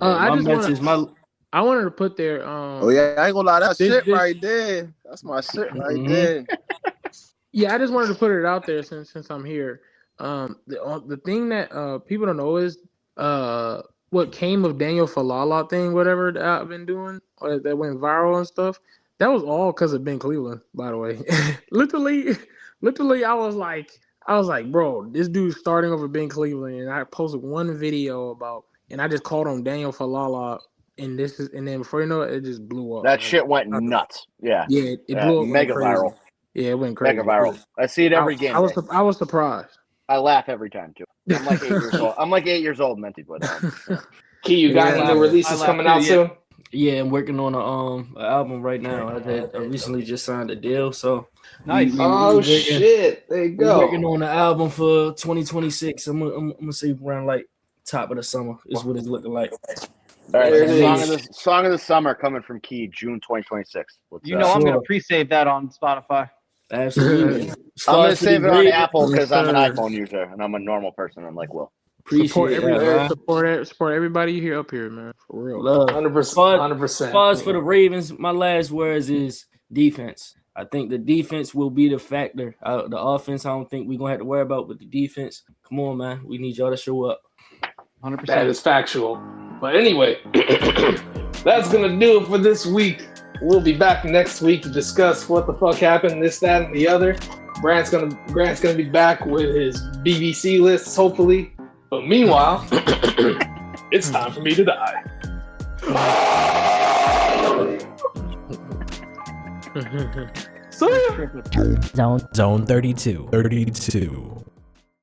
I wanted to put there.
Oh yeah, I ain't gonna lie, that shit right there. That's my shit right there.
Yeah, I just wanted to put it out there since I'm here. The thing that people don't know is what came of Daniel Falala thing, whatever that I've been doing, that went viral and stuff. That was all because of Ben Cleveland, by the way. literally, I was like, bro, this dude's starting over Ben Cleveland, and I posted one video and I just called him Daniel Falala, and then before you know it, it just blew up.
That shit went nuts. Yeah.
Yeah, it blew up.
Mega viral.
Yeah, it went crazy.
Mega viral. I see it every game.
I was surprised.
I laugh every time too. I'm like 8 years old. I'm like 8 years old mentally, but
Key, you got any new releases coming out soon?
Yeah, I'm working on an album right now. I recently just signed a deal, so
nice.
Shit! There you go.
We're working on an album for 2026. I'm gonna say around like top of the summer is what it's looking like.
All right, song of the summer coming from Key, June 2026.
I'm gonna pre-save that on Spotify.
Absolutely.
I'm gonna save it on Apple because I'm an iPhone user and I'm a normal person. I'm like,
support everybody you hear up here, man. For real.
100%.
As far as for the Ravens, my last words is defense. I think the defense will be the factor. The offense, I don't think we're gonna have to worry about, but the defense, come on, man. We need y'all to show up.
100%.
That is factual. But anyway, that's gonna do it for this week. We'll be back next week to discuss what the fuck happened, this, that, and the other. Grant's gonna be back with his BBC lists, hopefully. But meanwhile, it's time for me to die. See ya.
Zone 32.